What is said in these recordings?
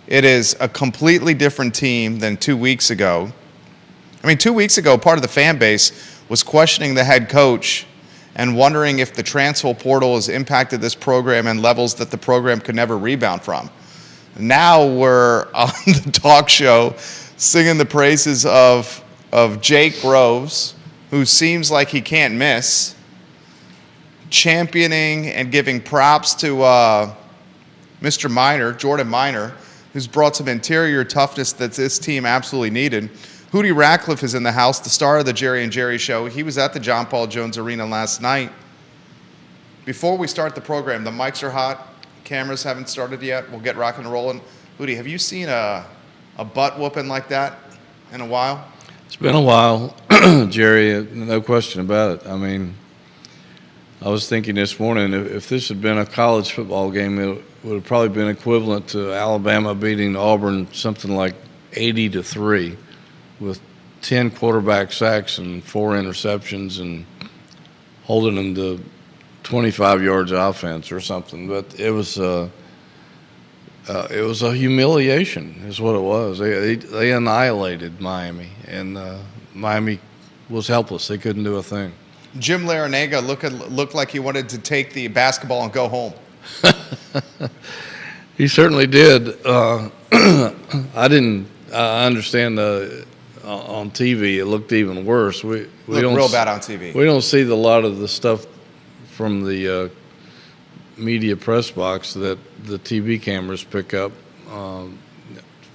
It is a completely different team than 2 weeks ago. I mean, 2 weeks ago, part of the fan base was questioning the head coach and wondering if the transfer portal has impacted this program in levels that the program could never rebound from. Now we're on the talk show singing the praises of Jake Groves, who seems like he can't miss, championing and giving props to Mr. Minor, Jordan Minor, who's brought some interior toughness that this team absolutely needed. Hootie Ratcliffe is in the house, the star of the Jerry and Jerry Show. He was at the John Paul Jones Arena last night. Before we start the program, the mics are hot. Cameras haven't started yet. We'll get rocking and rolling. Hootie, have you seen a butt whooping like that in a while? It's been a while, Jerry, no question about it. I mean, I was thinking this morning, if this had been a college football game, it would have probably been equivalent to Alabama beating Auburn something like 80-3 with 10 quarterback sacks and 4 interceptions and holding them to 25 yards of offense or something. But it was a humiliation is what it was. They annihilated Miami, and Miami was helpless. They couldn't do a thing. Jim Larrañaga looked like he wanted to take the basketball and go home. He certainly did. I didn't understand on TV. It looked even worse. We Looked real bad on TV. We don't see a lot of the stuff from the media press box that the TV cameras pick up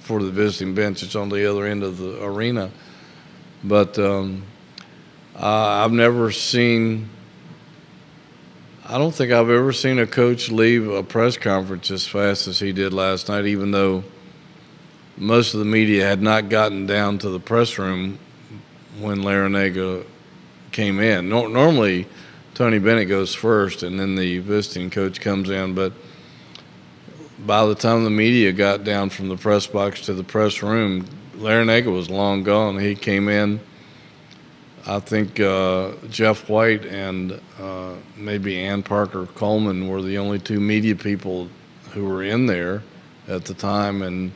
for the visiting bench. It's on the other end of the arena. But I've never seen – I don't think I've ever seen a coach leave a press conference as fast as he did last night, even though most of the media had not gotten down to the press room when Larrañaga came in. Normally, Tony Bennett goes first, and then the visiting coach comes in. But by the time the media got down from the press box to the press room, Larrañaga was long gone. He came in. I think Jeff White and maybe Ann Parker Coleman were the only 2 media people who were in there at the time. And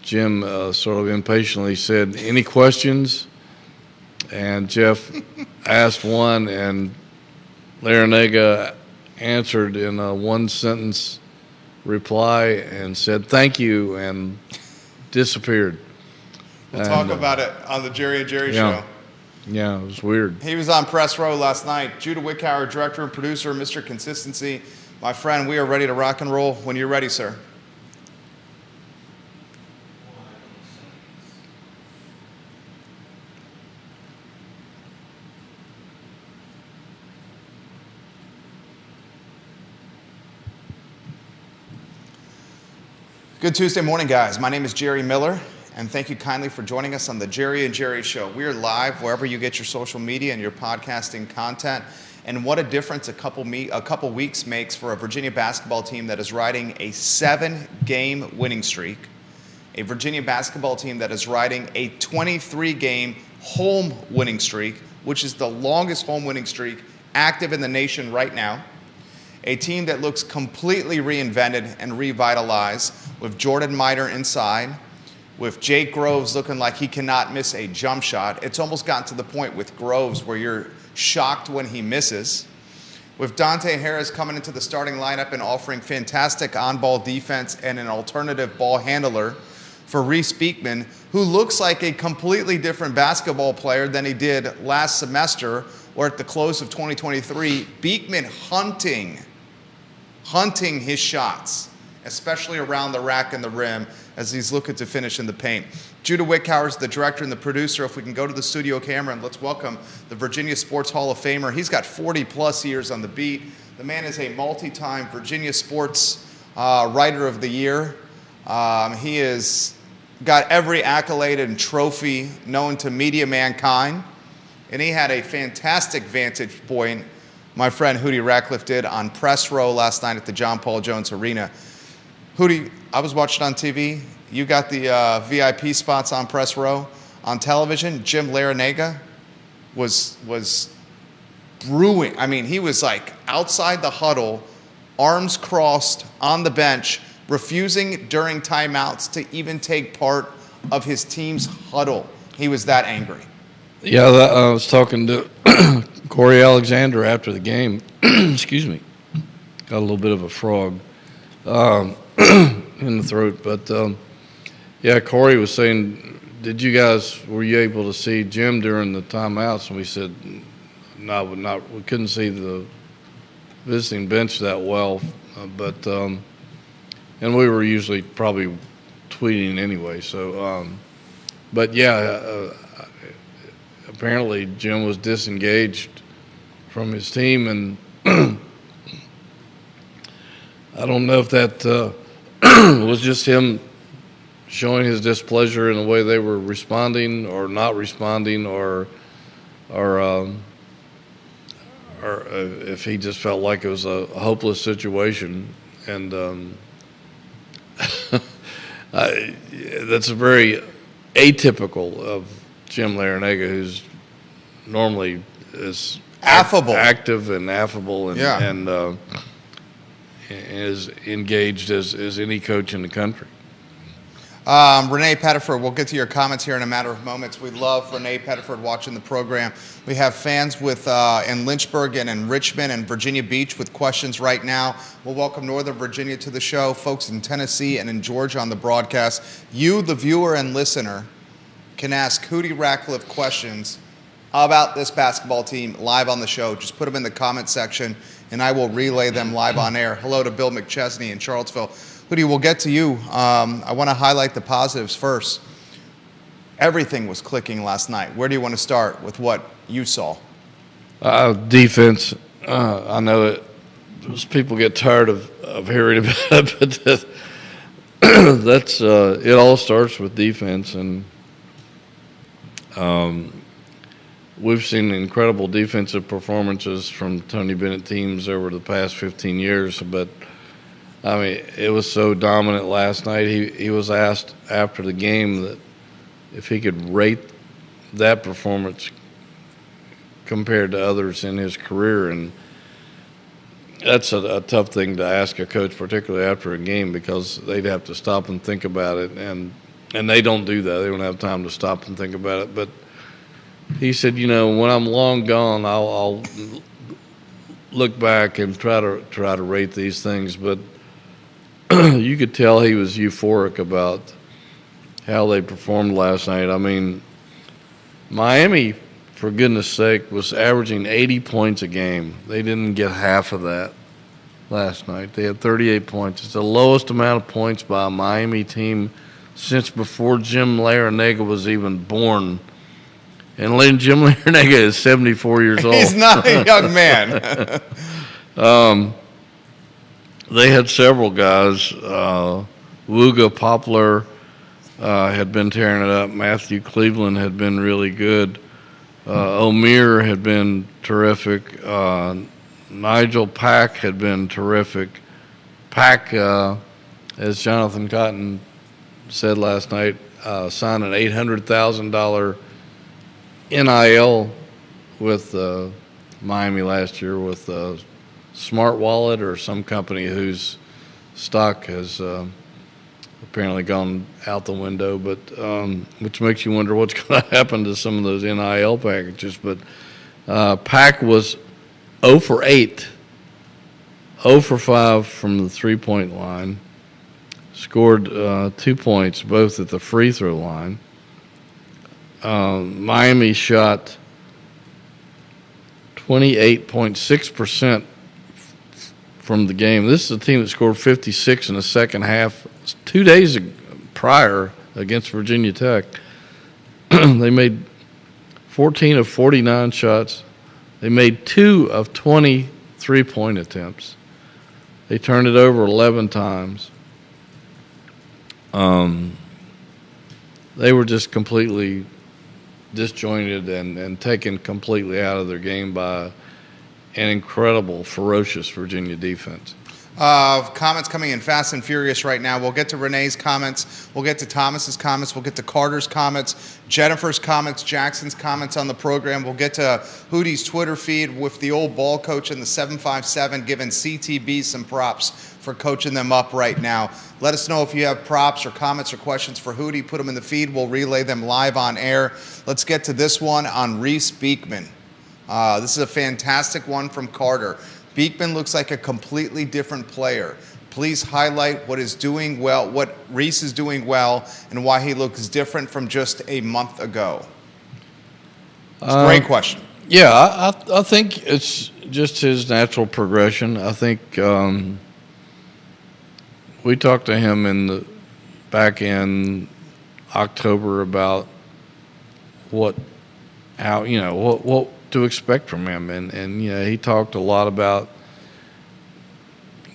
Jim sort of impatiently said, "Any questions?" And Jeff asked one, and Larrañaga answered in a 1-sentence reply and said, "Thank you," and disappeared. We'll talk about it on the Jerry and Jerry Show. Yeah, it was weird. He was on press row last night. Judah Wickhauer, director and producer, Mr. Consistency. My friend, we are ready to rock and roll when you're ready, sir. Good Tuesday morning, guys. My name is Jerry Miller, and thank you kindly for joining us on the Jerry and Jerry Show. We are live wherever you get your social media and your podcasting content. And what a difference a couple weeks makes for a Virginia basketball team that is riding a 7-game winning streak. A Virginia basketball team that is riding a 23-game home winning streak, which is the longest home winning streak active in the nation right now. A team that looks completely reinvented and revitalized with Jordan Minor inside, with Jake Groves looking like he cannot miss a jump shot. It's almost gotten to the point with Groves where you're shocked when he misses. With Dante Harris coming into the starting lineup and offering fantastic on-ball defense and an alternative ball handler for Reese Beekman, who looks like a completely different basketball player than he did last semester or at the close of 2023. Beekman hunting his shots, especially around the rack and the rim as he's looking to finish in the paint. Judah Wickhauer is the director and the producer. If we can go to the studio camera and let's welcome the Virginia Sports Hall of Famer. He's got 40-plus years on the beat. The man is a multi-time Virginia Sports Writer of the Year. He has got every accolade and trophy known to media mankind. And he had a fantastic vantage point, my friend Hootie Ratcliffe did, on press row last night at the John Paul Jones Arena. Hootie, I was watching on TV. You got the VIP spots on press row. On television, Jim Larrañaga was brewing. I mean, he was like outside the huddle, arms crossed on the bench, refusing during timeouts to even take part of his team's huddle. He was that angry. Yeah, I was talking to Corey Alexander after the game. Excuse me. Got a little bit of a frog in the throat. But, yeah, Corey was saying, were you able to see Jim during the timeouts? And we said, no, we couldn't see the visiting bench that well. And we were usually probably tweeting anyway. So, but yeah, apparently Jim was disengaged from his team, and I don't know if that was just him showing his displeasure in the way they were responding or not responding, or if he just felt like it was a hopeless situation. And that's a very atypical of Jim Larrañaga, who's normally is active and affable, and is engaged as any coach in the country. Renee Pettiford, we'll get to your comments here in a matter of moments. We love Renee Pettiford watching the program. We have fans in Lynchburg and in Richmond and Virginia Beach with questions right now. We'll welcome Northern Virginia to the show, folks in Tennessee and in Georgia on the broadcast. You, the viewer and listener, can ask Hootie Ratcliffe questions about this basketball team live on the show. Just put them in the comment section, and I will relay them live on air. Hello to Bill McChesney in Charlottesville. Hootie, we'll get to you. I want to highlight the positives first. Everything was clicking last night. Where do you want to start with what you saw? Defense. I know that those people get tired of hearing about it, but that's it all starts with defense, and we've seen incredible defensive performances from Tony Bennett teams over the past 15 years, but I mean, it was so dominant last night. He was asked after the game that if he could rate that performance compared to others in his career, and that's a tough thing to ask a coach, particularly after a game, because they'd have to stop and think about it, and they don't do that. They don't have time to stop and think about it. But he said, when I'm long gone, I'll look back and try to rate these things, but you could tell he was euphoric about how they performed last night. I mean, Miami, for goodness sake, was averaging 80 points a game. They didn't get half of that last night. They had 38 points. It's the lowest amount of points by a Miami team since before Jim Larrañaga was even born. And Jim Larrañaga is 74 years old. He's not a young man. They had several guys. Wooga Poplar had been tearing it up. Matthew Cleveland had been really good. O'Meara had been terrific. Nigel Pack had been terrific. Pack, as Jonathan Cotton said last night, signed an $800,000 NIL with Miami last year with Smart Wallet or some company whose stock has apparently gone out the window, but which makes you wonder what's going to happen to some of those NIL packages. But Pack was 0 for 8, 0 for 5 from the three-point line, scored 2 points, both at the free throw line. Miami shot 28.6% from the game. This is a team that scored 56 in the second half 2 days prior against Virginia Tech. They made 14 of 49 shots. They made 2 of 20 three-point attempts. They turned it over 11 times. They were just completely disjointed and taken completely out of their game by an incredible, ferocious Virginia defense. Comments coming in fast and furious right now. We'll get to Renee's comments. We'll get to Thomas's comments. We'll get to Carter's comments, Jennifer's comments, Jackson's comments on the program. We'll get to Hootie's Twitter feed with the old ball coach and the 757 giving CTB some props for coaching them up right now. Let us know if you have props or comments or questions for Hootie. Put them in the feed. We'll relay them live on air. Let's get to this one on Reese Beekman. This is a fantastic one from Carter. Beekman looks like a completely different player. Please highlight what is doing well, what Reese is doing well, and why he looks different from just a month ago. It's a great question. Yeah, I think it's just his natural progression. I think we talked to him back in October about what to expect from him, and he talked a lot about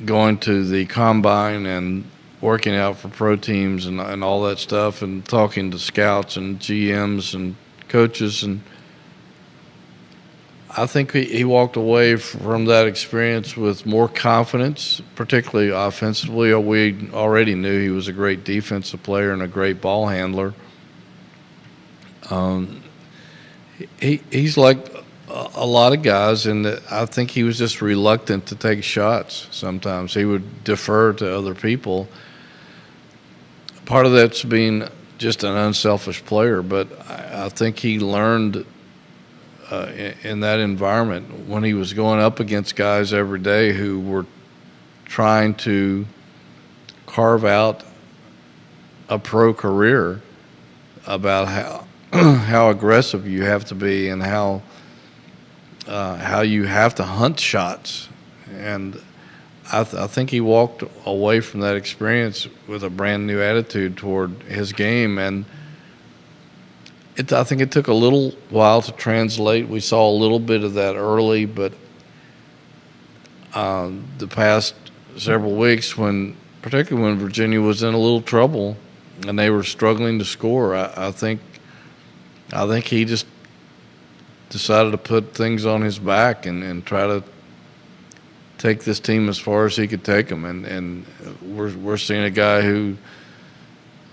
going to the combine and working out for pro teams and all that stuff, and talking to scouts and GMs and coaches, and I think he walked away from that experience with more confidence, particularly offensively. We already knew he was a great defensive player and a great ball handler. He's like a lot of guys, and I think he was just reluctant to take shots sometimes. He would defer to other people. Part of that's being just an unselfish player, but I think he learned in that environment when he was going up against guys every day who were trying to carve out a pro career, about how aggressive you have to be and how you have to hunt shots. And I think he walked away from that experience with a brand new attitude toward his game, and I think it took a little while to translate. We saw a little bit of that early, but the past several weeks, particularly when Virginia was in a little trouble and they were struggling to score, I think he just decided to put things on his back and try to take this team as far as he could take them. And we're seeing a guy who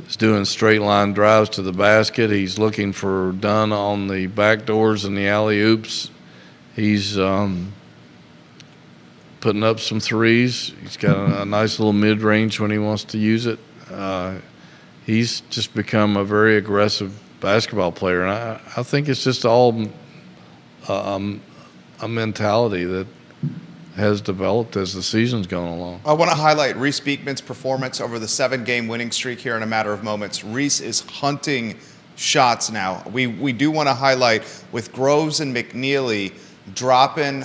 is doing straight line drives to the basket. He's looking for Dunn on the back doors and the alley oops. He's putting up some threes. He's got a nice little mid range when he wants to use it. He's just become a very aggressive basketball player, and I think it's just all a mentality that has developed as the season's gone along. I want to highlight Reese Beekman's performance over the 7-game winning streak here in a matter of moments. Reese is hunting shots now. We do want to highlight with Groves and McNeely dropping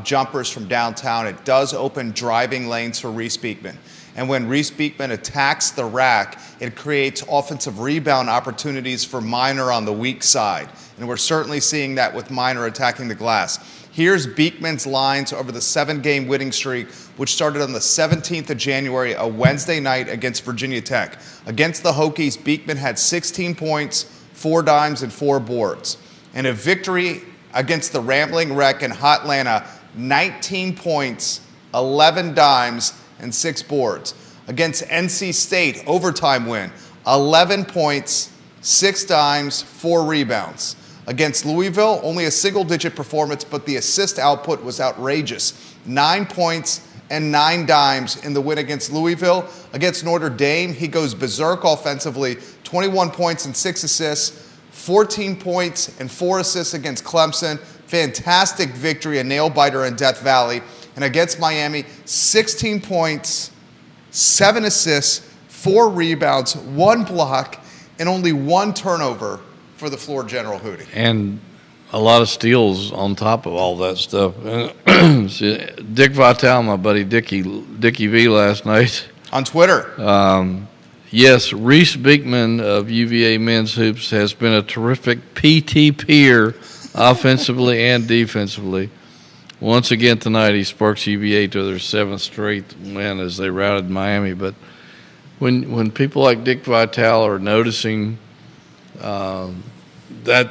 jumpers from downtown, it does open driving lanes for Reese Beekman. And when Reese Beekman attacks the rack, it creates offensive rebound opportunities for Minor on the weak side. And we're certainly seeing that with Minor attacking the glass. Here's Beekman's lines over the 7-game winning streak, which started on the 17th of January, a Wednesday night against Virginia Tech. Against the Hokies, Beekman had 16 points, 4 dimes, and 4 boards. And a victory against the Rambling Wreck in Hotlanta, 19 points, 11 dimes, and 6 boards. Against NC State, overtime win, 11 points, 6 dimes, 4 rebounds. Against Louisville, only a single-digit performance, but the assist output was outrageous. 9 points and 9 dimes in the win against Louisville. Against Notre Dame, he goes berserk offensively, 21 points and 6 assists, 14 points and 4 assists against Clemson. Fantastic victory, a nail-biter in Death Valley. And against Miami, 16 points, 7 assists, 4 rebounds, 1 block, and only 1 turnover for the floor general Hootie. And a lot of steals on top of all that stuff. Dick Vitale, my buddy Dickie V last night. On Twitter. Yes, Reese Beekman of UVA Men's Hoops has been a terrific PT peer offensively and defensively. Once again tonight, he sparks UVA to their 7th straight win as they routed Miami. But when people like Dick Vitale are noticing that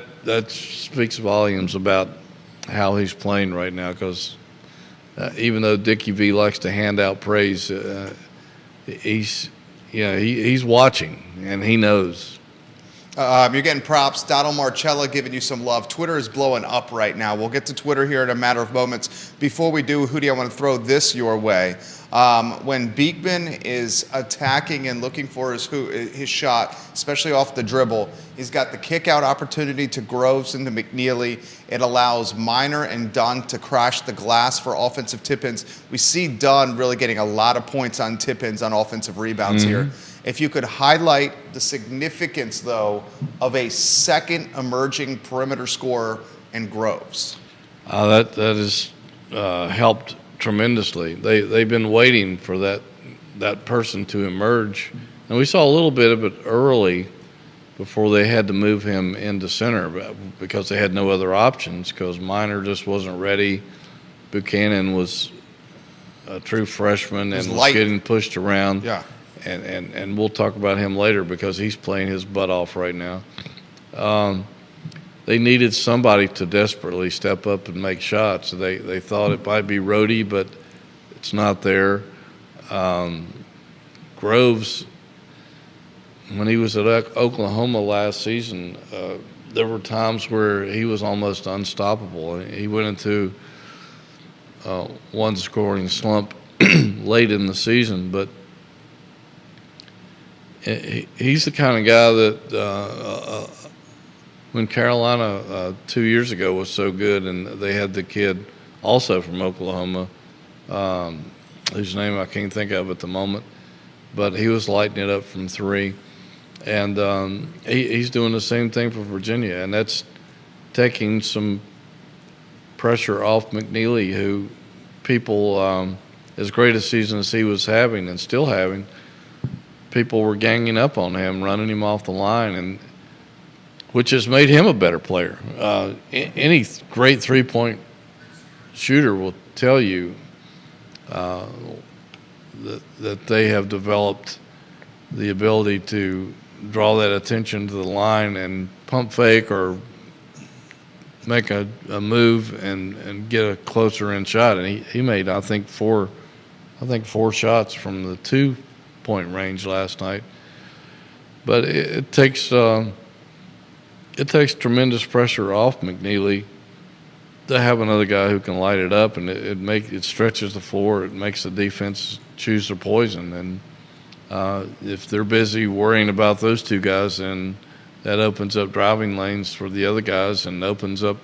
speaks volumes about how he's playing right now, because even though Dickie V likes to hand out praise, he's watching and he knows. You're getting props. Donald Marcella giving you some love. Twitter is blowing up right now. We'll get to Twitter here in a matter of moments. Before we do, Hootie, I want to throw this your way. When Beekman is attacking and looking for his shot, especially off the dribble, he's got the kick-out opportunity to Groves and to McNeely. It allows Minor and Dunn to crash the glass for offensive tip-ins. We see Dunn really getting a lot of points on tip-ins on offensive rebounds here. If you could highlight the significance, though, of a second emerging perimeter scorer in Groves. That has helped tremendously. They've been waiting for that person to emerge, and we saw a little bit of it early before they had to move him into center because they had no other options because Minor just wasn't ready. Buchanan was a true freshman and was getting pushed around. Yeah. And we'll talk about him later because he's playing his butt off right now. They needed somebody to desperately step up and make shots. They thought it might be Rhodey, but it's not there. Groves, when he was at Oklahoma last season, there were times where he was almost unstoppable. He went into one scoring slump late in the season, but he's the kind of guy that when Carolina 2 years ago was so good and they had the kid also from Oklahoma, whose name I can't think of at the moment, but he was lighting it up from three. And he's doing the same thing for Virginia, and that's taking some pressure off McNeely, who people, as great a season as he was having and still having, people were ganging up on him, running him off the line, and which has made him a better player. Any great three-point shooter will tell you that they have developed the ability to draw that attention to the line and pump fake or make a move and get a closer in shot. And he made, I think, four shots from the 2-point range last night. But it takes tremendous pressure off McNeely to have another guy who can light it up, and it stretches the floor. It makes the defense choose their poison. And if they're busy worrying about those two guys, then that opens up driving lanes for the other guys and opens up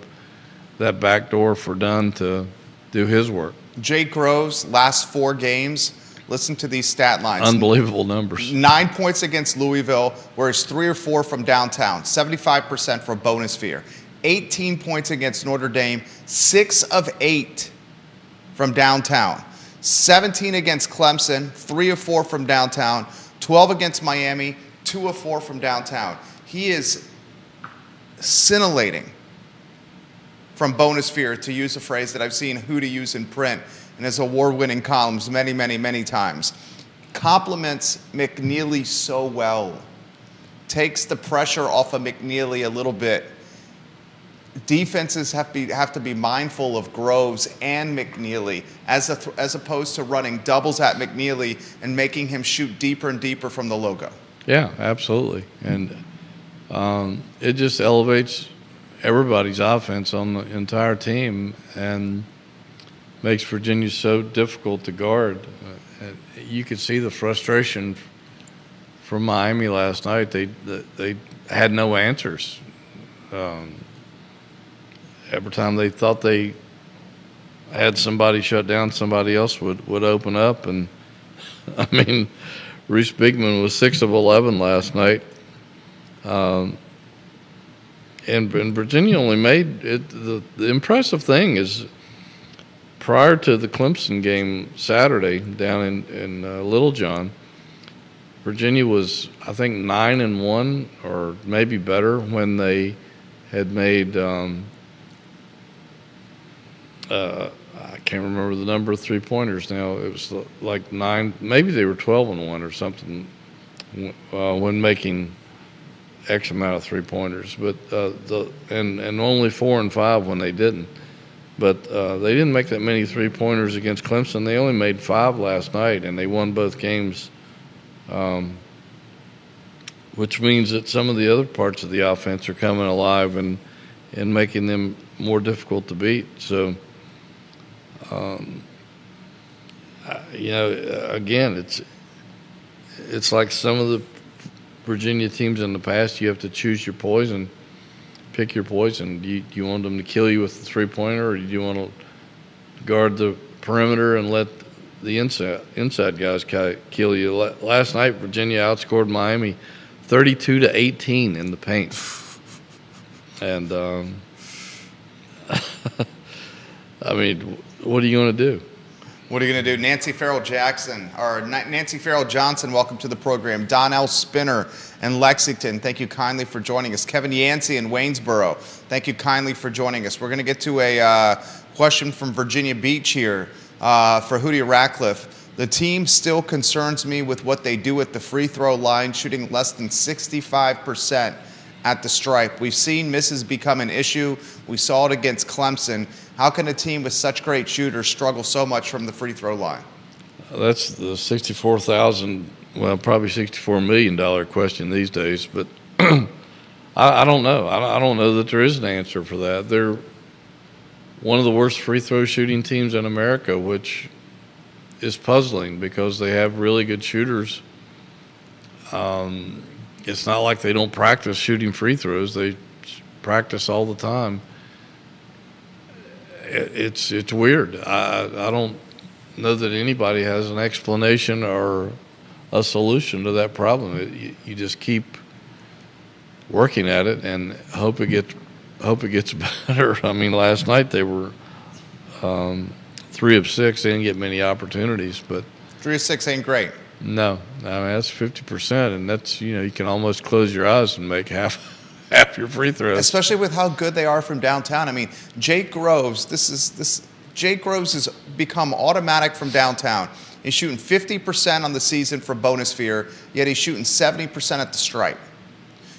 that back door for Dunn to do his work. Jake Groves, last 4 games. Listen to these stat lines. Unbelievable numbers. 9 points against Louisville, where it's 3 or 4 from downtown, 75% for bonus fear. 18 points against Notre Dame, 6 of 8 from downtown. 17 against Clemson, 3 of 4 from downtown. 12 against Miami, 2 of 4 from downtown. He is scintillating from bonus fear, to use a phrase that I've seen Hootie use in print in his award-winning columns many, many, many times. Compliments McNeely so well. Takes the pressure off of McNeely a little bit. Defenses have to be mindful of Groves and McNeely as opposed to running doubles at McNeely and making him shoot deeper and deeper from the logo. Yeah, absolutely. And it just elevates everybody's offense on the entire team and makes Virginia so difficult to guard. You could see the frustration from Miami last night. They had no answers. Every time they thought they had somebody shut down, somebody else would open up. And, I mean, Reese Bigman was 6 of 11 last night. And Virginia only made it. The impressive thing is, prior to the Clemson game Saturday down in Littlejohn, Virginia was, I think, 9-1 or maybe better when they had made I can't remember the number of three-pointers now. It was like 9, maybe they were 12-1 or something when making X amount of three-pointers, but and only 4 and 5 when they didn't. But they didn't make that many three-pointers against Clemson. They only made 5 last night, and they won both games, which means that some of the other parts of the offense are coming alive and making them more difficult to beat. So, again, it's like some of the Virginia teams in the past. You have to choose your poison. Pick your poison. Do you want them to kill you with the three-pointer, or do you want to guard the perimeter and let the inside guys kill you? Last night, Virginia outscored Miami 32-18 in the paint. And, I mean, what are you going to do? What are you going to do? Nancy Farrell Johnson, welcome to the program. Donnell Spinner in Lexington, thank you kindly for joining us. Kevin Yancey in Waynesboro, thank you kindly for joining us. We're going to get to a question from Virginia Beach here for Hootie Ratcliffe. The team still concerns me with what they do at the free throw line, shooting less than 65% at the stripe. We've seen misses become an issue. We saw it against Clemson. How can a team with such great shooters struggle so much from the free throw line? That's the probably $64 million question these days. But I don't know. I don't know that there is an answer for that. They're one of the worst free throw shooting teams in America, which is puzzling because they have really good shooters. It's not like they don't practice shooting free throws. They practice all the time. It's weird. I don't know that anybody has an explanation or a solution to that problem. You just keep working at it and hope it gets better. I mean, last night they were 3 of 6. They didn't get many opportunities, but 3 of 6 ain't great. No, I mean that's 50%, and that's you can almost close your eyes and make half your free throws. Especially with how good they are from downtown. I mean, Jake Groves. Jake Groves has become automatic from downtown. He's shooting 50% on the season for bonus sphere, yet he's shooting 70% at the stripe.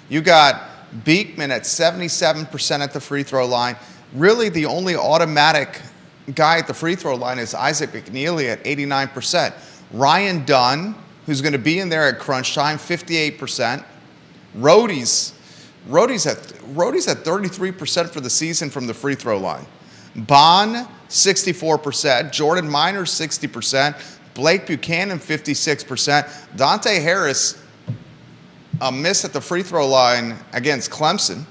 You got Beekman at 77% at the free throw line. Really, the only automatic guy at the free throw line is Isaac McNeely at 89%. Ryan Dunn, who's going to be in there at crunch time, 58%. Rhodey's at 33% for the season from the free throw line. Bond, 64%. Jordan Minor, 60%. Blake Buchanan, 56%. Dante Harris, a miss at the free throw line against Clemson.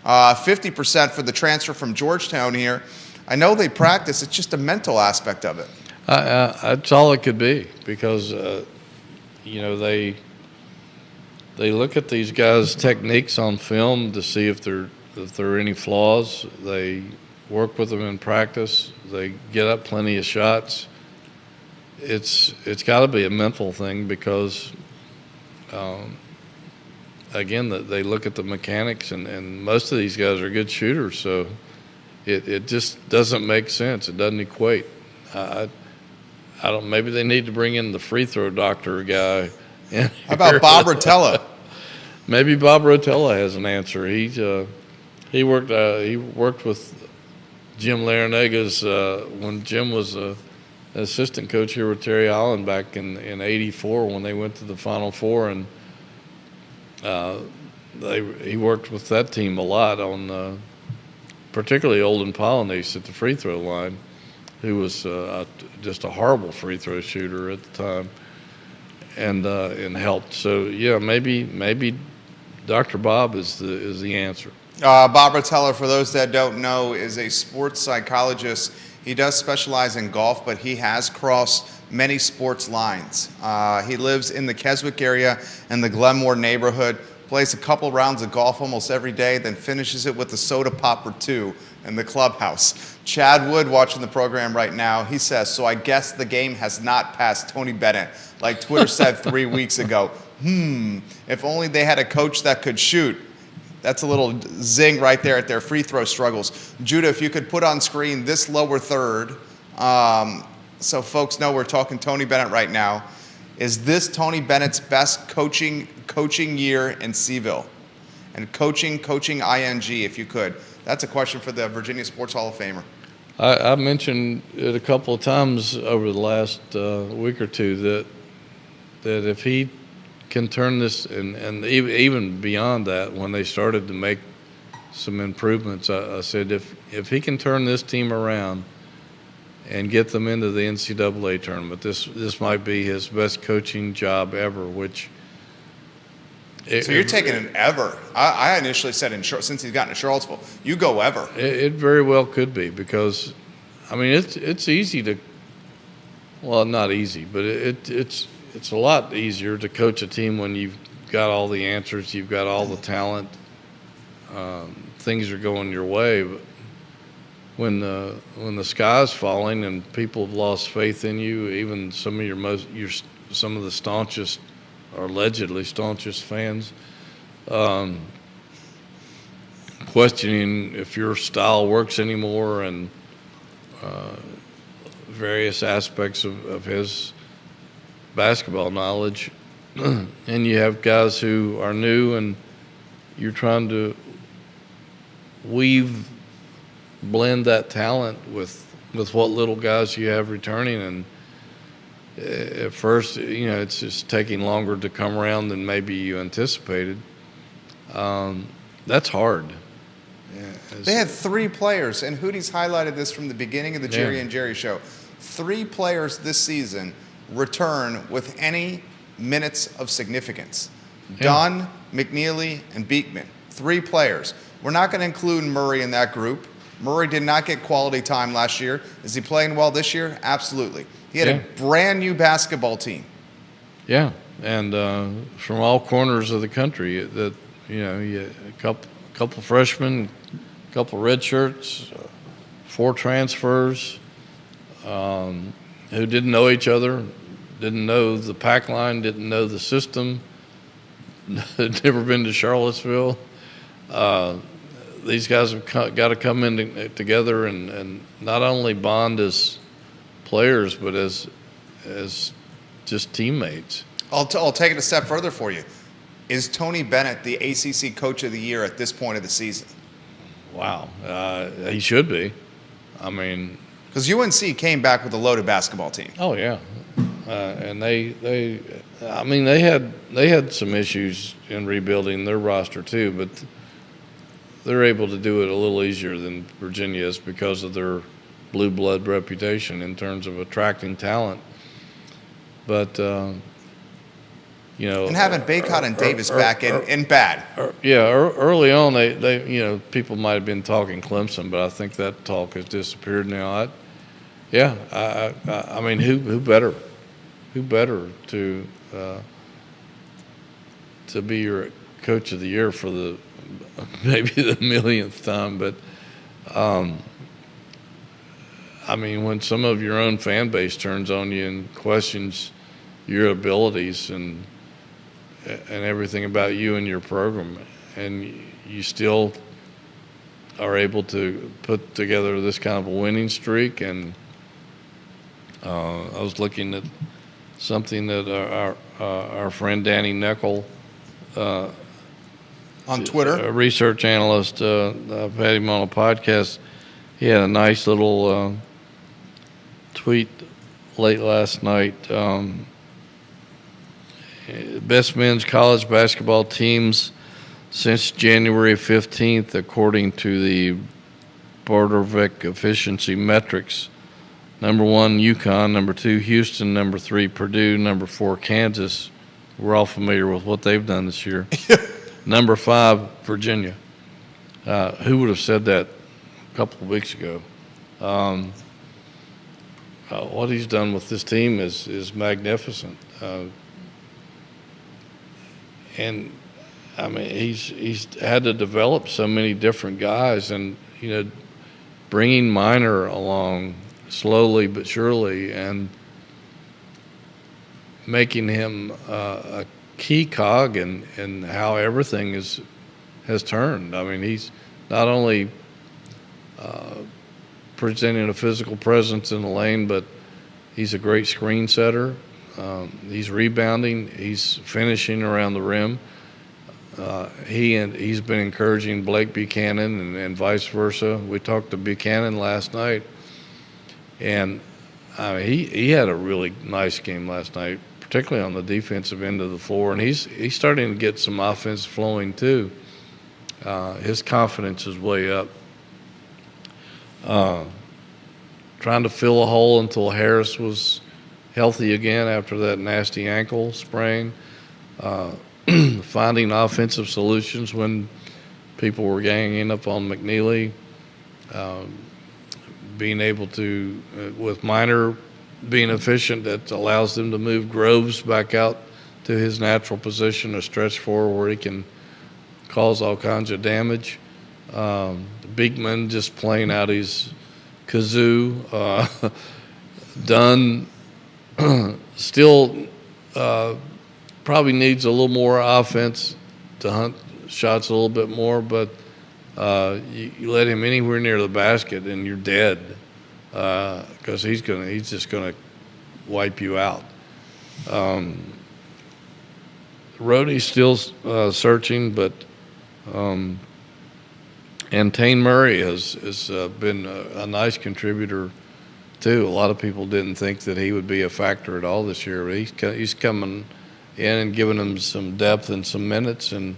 50% for the transfer from Georgetown here. I know they practice. It's just a mental aspect of it. That's all it could be because, they look at these guys' techniques on film to see if there are any flaws. They work with them in practice. They get up plenty of shots. It's got to be a mental thing because, again, they look at the mechanics and most of these guys are good shooters. So it just doesn't make sense. It doesn't equate. I don't. Maybe they need to bring in the free throw doctor guy. How about Bob Rotella? Maybe Bob Rotella has an answer. He worked with Jim Larrañaga's when Jim was an assistant coach here with Terry Allen back in '84 when they went to the Final Four, and he worked with that team a lot on particularly Olden Polynice at the free throw line, who was just a horrible free throw shooter at the time, and helped. So yeah, maybe Dr. Bob is the answer. Bob Rotella, for those that don't know, is a sports psychologist. He does specialize in golf, but he has crossed many sports lines. He lives in the Keswick area in the Glenmore neighborhood, plays a couple rounds of golf almost every day, then finishes it with a soda pop or two in the clubhouse. Chad Wood, watching the program right now, he says, so I guess the game has not passed Tony Bennett, like Twitter said 3 weeks ago. If only they had a coach that could shoot. That's a little zing right there at their free throw struggles. Judah, if you could put on screen this lower third, so folks know we're talking Tony Bennett right now. Is this Tony Bennett's best coaching year in Seville? And coaching ing, if you could. That's a question for the Virginia Sports Hall of Famer. I mentioned it a couple of times over the last week or two that if he can turn this, and even beyond that, when they started to make some improvements, I said if he can turn this team around and get them into the NCAA tournament, this might be his best coaching job ever. So you're taking an ever. I initially said since he's gotten to Charlottesville, you go ever. It very well could be, because, I mean, it's easy to, well, not easy, but it's a lot easier to coach a team when you've got all the answers, you've got all the talent, things are going your way. But when the sky's falling and people have lost faith in you, even some of the staunchest, or allegedly staunchest fans, questioning if your style works anymore, and various aspects of his basketball knowledge. And you have guys who are new, and you're trying to blend that talent with what little guys you have returning. And at first, it's just taking longer to come around than maybe you anticipated. That's hard. Yeah. They had 3 players, and Hootie's highlighted this from the beginning of the Jerry and Jerry show. 3 players this season return with any minutes of significance. Dunn, McNeely, and Beekman. 3 players. We're not going to include Murray in that group. Murray did not get quality time last year. Is he playing well this year? Absolutely. He had a brand new basketball team. Yeah, and from all corners of the country, that a couple freshmen, a couple red shirts, 4 transfers, who didn't know each other, didn't know the pack line, didn't know the system, had never been to Charlottesville. These guys have got to come in together and not only bond as players, but as just teammates. I'll take it a step further for you. Is Tony Bennett the ACC Coach of the Year at this point of the season? Wow, he should be. I mean, because UNC came back with a loaded basketball team. Oh yeah, and they had some issues in rebuilding their roster too, but they're able to do it a little easier than Virginia is because of their blue blood reputation in terms of attracting talent. But and having Bacot and Davis back in bad. Early on they people might have been talking Clemson, but I think that talk has disappeared now. I mean, who better to be your Coach of the Year for the maybe the millionth time? But I mean, when some of your own fan base turns on you and questions your abilities and everything about you and your program, and you still are able to put together this kind of a winning streak. And I was looking at something that our friend Danny Neckel, on Twitter, a research analyst, I've had him on a podcast. He had a nice little tweet late last night. Best men's college basketball teams since January 15th, according to the Bordovic efficiency metrics. Number 1, UConn. Number 2, Houston. Number 3, Purdue. Number 4, Kansas. We're all familiar with what they've done this year. Number 5, Virginia. Who would have said that a couple of weeks ago? What he's done with this team is magnificent. And I mean, he's had to develop so many different guys, and bringing Minor along slowly but surely, and making him a key cog in how everything has turned. I mean, he's not only presenting a physical presence in the lane, but he's a great screen setter. He's rebounding. He's finishing around the rim. He's been encouraging Blake Buchanan and vice versa. We talked to Buchanan last night. And I mean, he had a really nice game last night, particularly on the defensive end of the floor, and he's starting to get some offense flowing too. His confidence is way up. Trying to fill a hole until Harris was healthy again after that nasty ankle sprain. Finding offensive solutions when people were ganging up on McNeely. Being able to, with Minor being efficient, that allows them to move Groves back out to his natural position, a stretch forward where he can cause all kinds of damage. Beekman just playing out his kazoo. Dunn still probably needs a little more offense to hunt shots a little bit more, but you let him anywhere near the basket and you're dead, because he's just gonna wipe you out. Rhodey's still searching, but and Tane Murray has been a nice contributor too. A lot of people didn't think that he would be a factor at all this year, but he's coming in and giving them some depth and some minutes and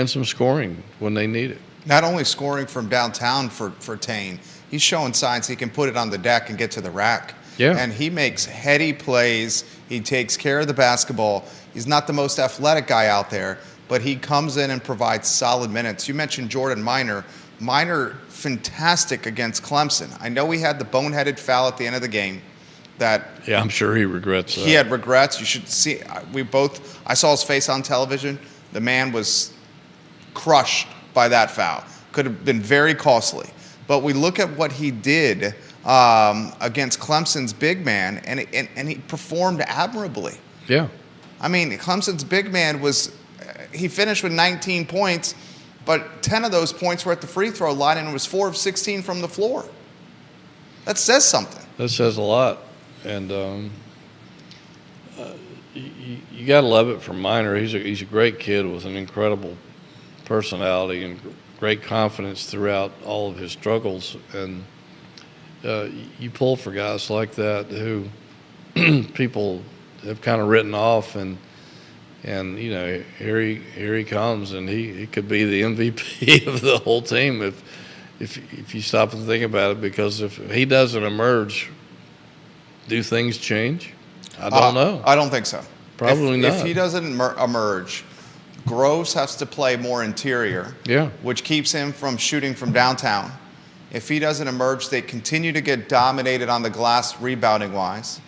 some scoring when they need it. Not only scoring from downtown for Tane, he's showing signs he can put it on the deck and get to the rack. Yeah. And he makes heady plays. He takes care of the basketball. He's not the most athletic guy out there, but he comes in and provides solid minutes. You mentioned Jordan Minor. Minor, fantastic against Clemson. I know he had the boneheaded foul at the end of the game. Yeah, I'm sure he regrets that. He had regrets. You should see. I saw his face on television. The man was crushed by that foul. Could have been very costly. But we look at what he did against Clemson's big man, and he performed admirably. Yeah. I mean, Clemson's big man he finished with 19 points, but 10 of those points were at the free throw line, and it was 4 of 16 from the floor. That says something. That says a lot. And you got to love it for Minor. He's a great kid with an incredible personality and great confidence throughout all of his struggles. And you pull for guys like that who people have kind of written off, and you know, here he comes, and he could be the MVP of the whole team if you stop and think about it. Because if he doesn't emerge, do things change? I don't know. I don't think so. Probably not. If he doesn't emerge, Groves has to play more interior, which keeps him from shooting from downtown. If he doesn't emerge, they continue to get dominated on the glass rebounding-wise.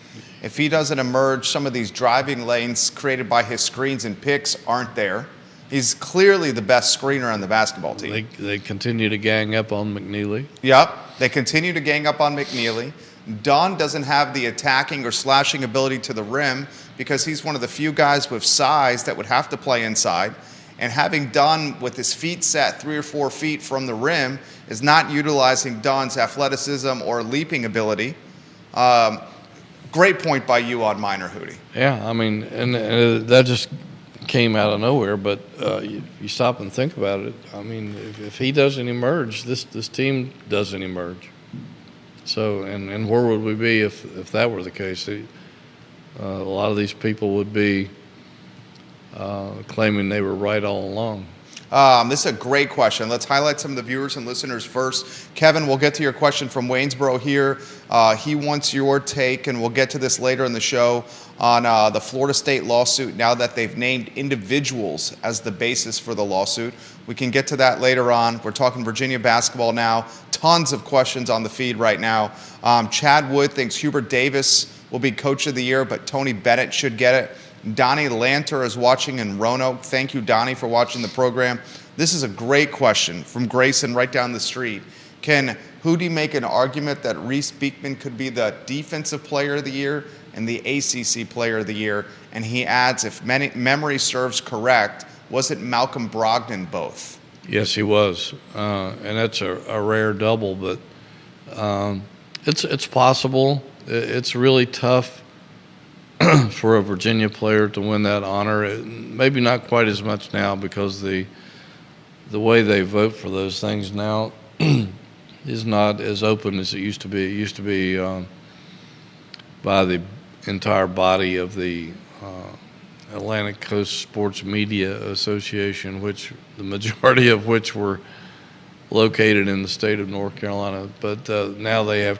If he doesn't emerge, some of these driving lanes created by his screens and picks aren't there. He's clearly the best screener on the basketball team. They continue to gang up on McNeely. Yep, they continue to gang up on McNeely. Dunn doesn't have the attacking or slashing ability to the rim because he's one of the few guys with size that would have to play inside. And having Dunn with his feet set 3 or 4 feet from the rim is not utilizing Dunn's athleticism or leaping ability. Great point by you on Minor, Hootie. Yeah, I mean, and that just came out of nowhere, but you stop and think about it. I mean, if he doesn't emerge, this team doesn't emerge. So, and where would we be if that were the case? A lot of these people would be claiming they were right all along. This is a great question. Let's highlight some of the viewers and listeners first. Kevin, we'll get to your question from Waynesboro here. He wants your take, and we'll get to this later in the show, on the Florida State lawsuit now that they've named individuals as the basis for the lawsuit. We can get to that later on. We're talking Virginia basketball now. Tons of questions on the feed right now. Chad Wood thinks Hubert Davis will be Coach of the Year, but Tony Bennett should get it. Donnie Lanter is watching in Roanoke. Thank you, Donnie, for watching the program. This is a great question from Grayson right down the street. Can Hootie make an argument that Reese Beekman could be the Defensive Player of the Year and the ACC Player of the Year? And he adds, if memory serves correct, was it Malcolm Brogdon both? Yes, he was. And that's a rare double, but it's possible. It's really tough for a Virginia player to win that honor. Maybe not quite as much now because the way they vote for those things now is not as open as it used to be. It used to be by the entire body of the Atlantic Coast Sports Media Association, which the majority of which were located in the state of North Carolina. But now they have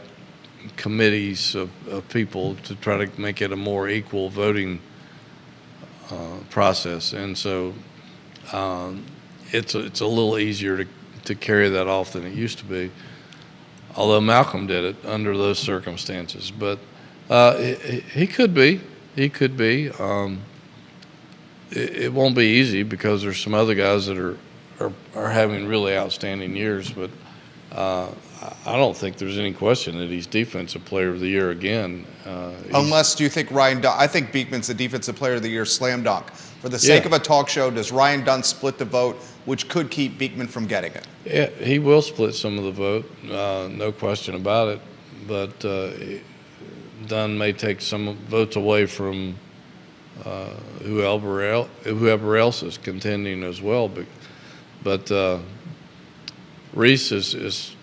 committees of people to try to make it a more equal voting process, and so it's a little easier to carry that off than it used to be. Although Malcolm did it under those circumstances, but he could be. It won't be easy because there's some other guys that are having really outstanding years, but I don't think there's any question that he's Defensive Player of the Year again. Unless, do you think Ryan Dunn? I think Beekman's the Defensive Player of the Year slam dunk. For the sake of a talk show, does Ryan Dunn split the vote, which could keep Beekman from getting it? Yeah, he will split some of the vote, no question about it. But Dunn may take some votes away from whoever else is contending as well. But Reese is,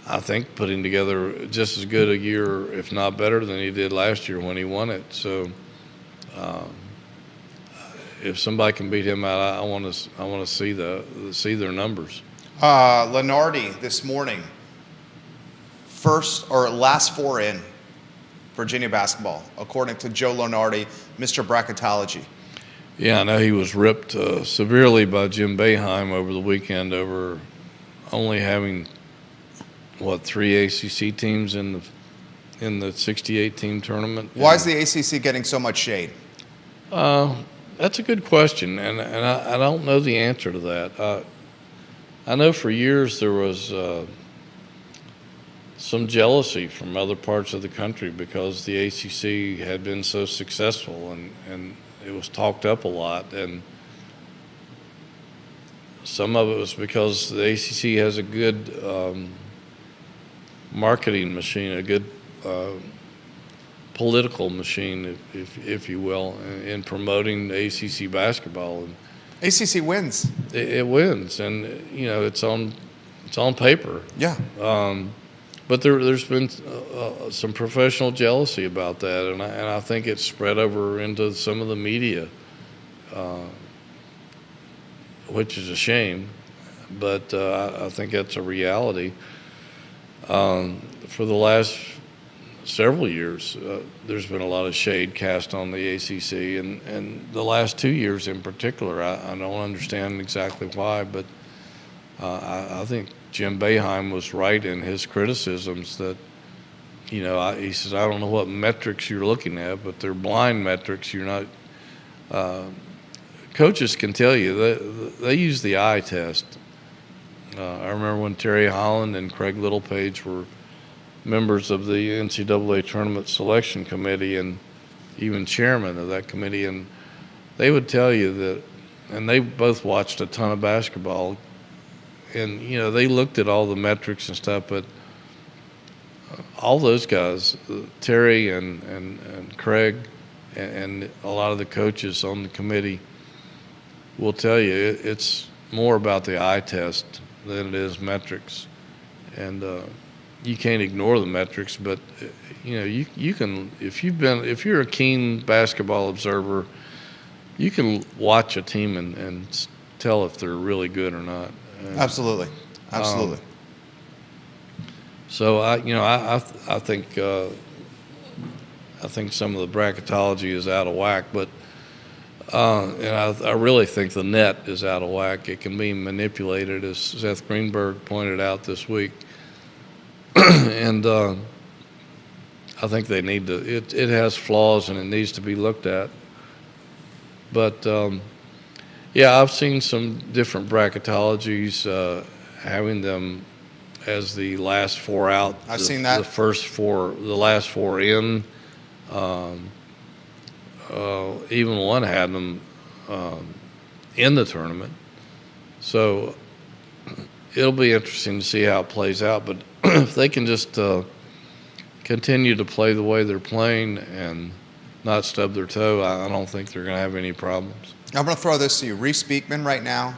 I think, putting together just as good a year, if not better, than he did last year when he won it. So if somebody can beat him out, I want to see their numbers. Lenardi this morning, last four in Virginia basketball, according to Joe Lenardi, Mr. Bracketology. Yeah, I know he was ripped severely by Jim Boeheim over the weekend over only having 3 ACC teams in the 68-team tournament. Why is the ACC getting so much shade? That's a good question, and I don't know the answer to that. I know for years there was some jealousy from other parts of the country because the ACC had been so successful, and it was talked up a lot, and some of it was because the ACC has a good marketing machine, a good political machine, if you will, in promoting the ACC basketball. And ACC wins. It wins, and it's on paper. Yeah. But there's been some professional jealousy about that, and I think it's spread over into some of the media, which is a shame. But I think that's a reality. For the last several years, there's been a lot of shade cast on the ACC, and the last 2 years in particular. I don't understand exactly why, but I think Jim Boeheim was right in his criticisms that, he says, I don't know what metrics you're looking at, but they're blind metrics. You're not. Coaches can tell you they use the eye test. I remember when Terry Holland and Craig Littlepage were members of the NCAA Tournament Selection Committee and even chairman of that committee, and they would tell you that, and they both watched a ton of basketball, and they looked at all the metrics and stuff, but all those guys, Terry and Craig and a lot of the coaches on the committee will tell you it's more about the eye test than it is metrics. And you can't ignore the metrics, but you can, if you're a keen basketball observer, you can watch a team and tell if they're really good or not. Absolutely. So I think some of the bracketology is out of whack, but and I really think the net is out of whack. It can be manipulated, as Seth Greenberg pointed out this week, and I think they need to. It has flaws and it needs to be looked at. But yeah, I've seen some different bracketologies having them as the last four out. I've seen that. The last four in. Even one had them in the tournament. So it'll be interesting to see how it plays out. But if they can just continue to play the way they're playing and not stub their toe, I don't think they're going to have any problems. I'm going to throw this to you. Reese Beekman right now,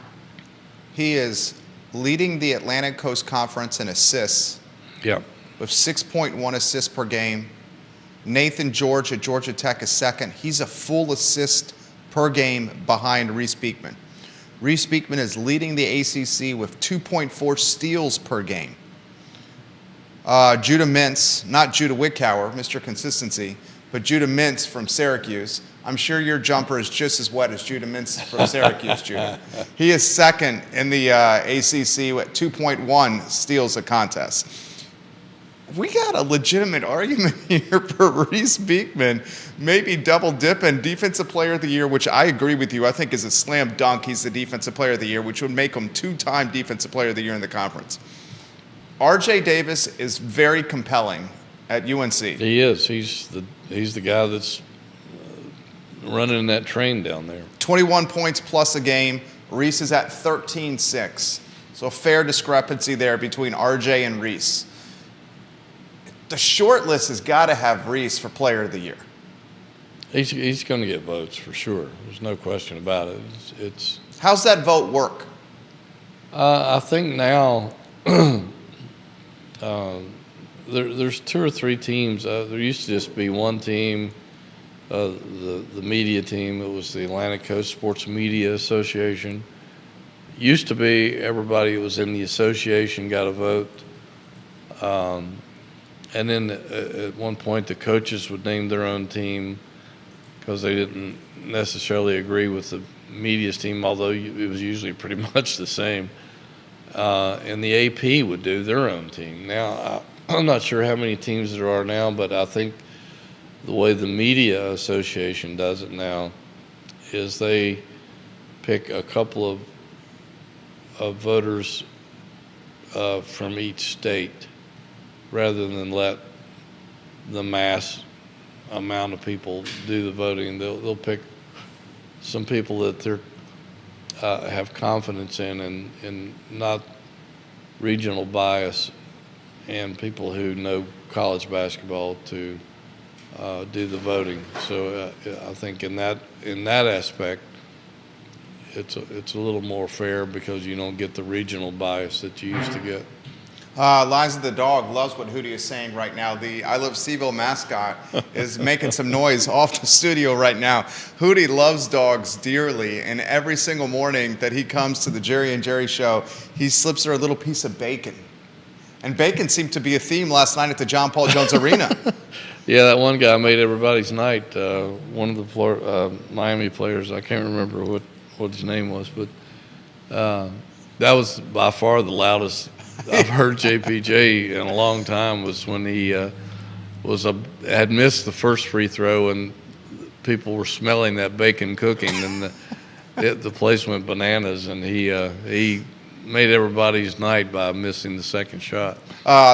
he is leading the Atlantic Coast Conference in assists. Yeah. With 6.1 assists per game, Nathan George at Georgia Tech is second. He's a full assist per game behind Reese Beekman. Reese Beekman is leading the ACC with 2.4 steals per game. Judah Mintz, not Judah Wickower, Mr. Consistency, but Judah Mintz from Syracuse. I'm sure your jumper is just as wet as Judah Mintz from Syracuse, Judah. He is second in the ACC with 2.1 steals a contest. We got a legitimate argument here for Reese Beekman, maybe double dipping Defensive Player of the Year, which I agree with you. I think is a slam dunk. He's the Defensive Player of the Year, which would make him two-time Defensive Player of the Year in the conference. R.J. Davis is very compelling at UNC. He is. He's the guy that's running that train down there. 21 points plus a game. Reese is at 13-6. So a fair discrepancy there between R.J. and Reese. The short list has got to have Reese for Player of the Year. He's going to get votes for sure. There's no question about it. It's How's that vote work? I think now there's two or three teams. There used to just be one team, the media team. It was the Atlantic Coast Sports Media Association. Used to be everybody who was in the association got a vote. And then at one point the coaches would name their own team because they didn't necessarily agree with the media's team, although it was usually pretty much the same. And the AP would do their own team. Now, I'm not sure how many teams there are now, but I think the way the Media Association does it now is they pick a couple of voters from each state rather than let the mass amount of people do the voting. They'll pick some people that they're have confidence in and not regional bias, and people who know college basketball to do the voting. So I think in that aspect, it's a little more fair because you don't get the regional bias that you used to get. Liza the dog loves what Hootie is saying right now. The I Love Seville mascot is making some noise off the studio right now. Hootie loves dogs dearly, and every single morning that he comes to the Jerry and Jerry show, he slips her a little piece of bacon. And bacon seemed to be a theme last night at the John Paul Jones Arena. Yeah, that one guy made everybody's night. One of the Miami players, I can't remember what his name was, but that was by far the loudest I've heard JPJ in a long time. Was when he had missed the first free throw and people were smelling that bacon cooking, and the place went bananas, and he made everybody's night by missing the second shot.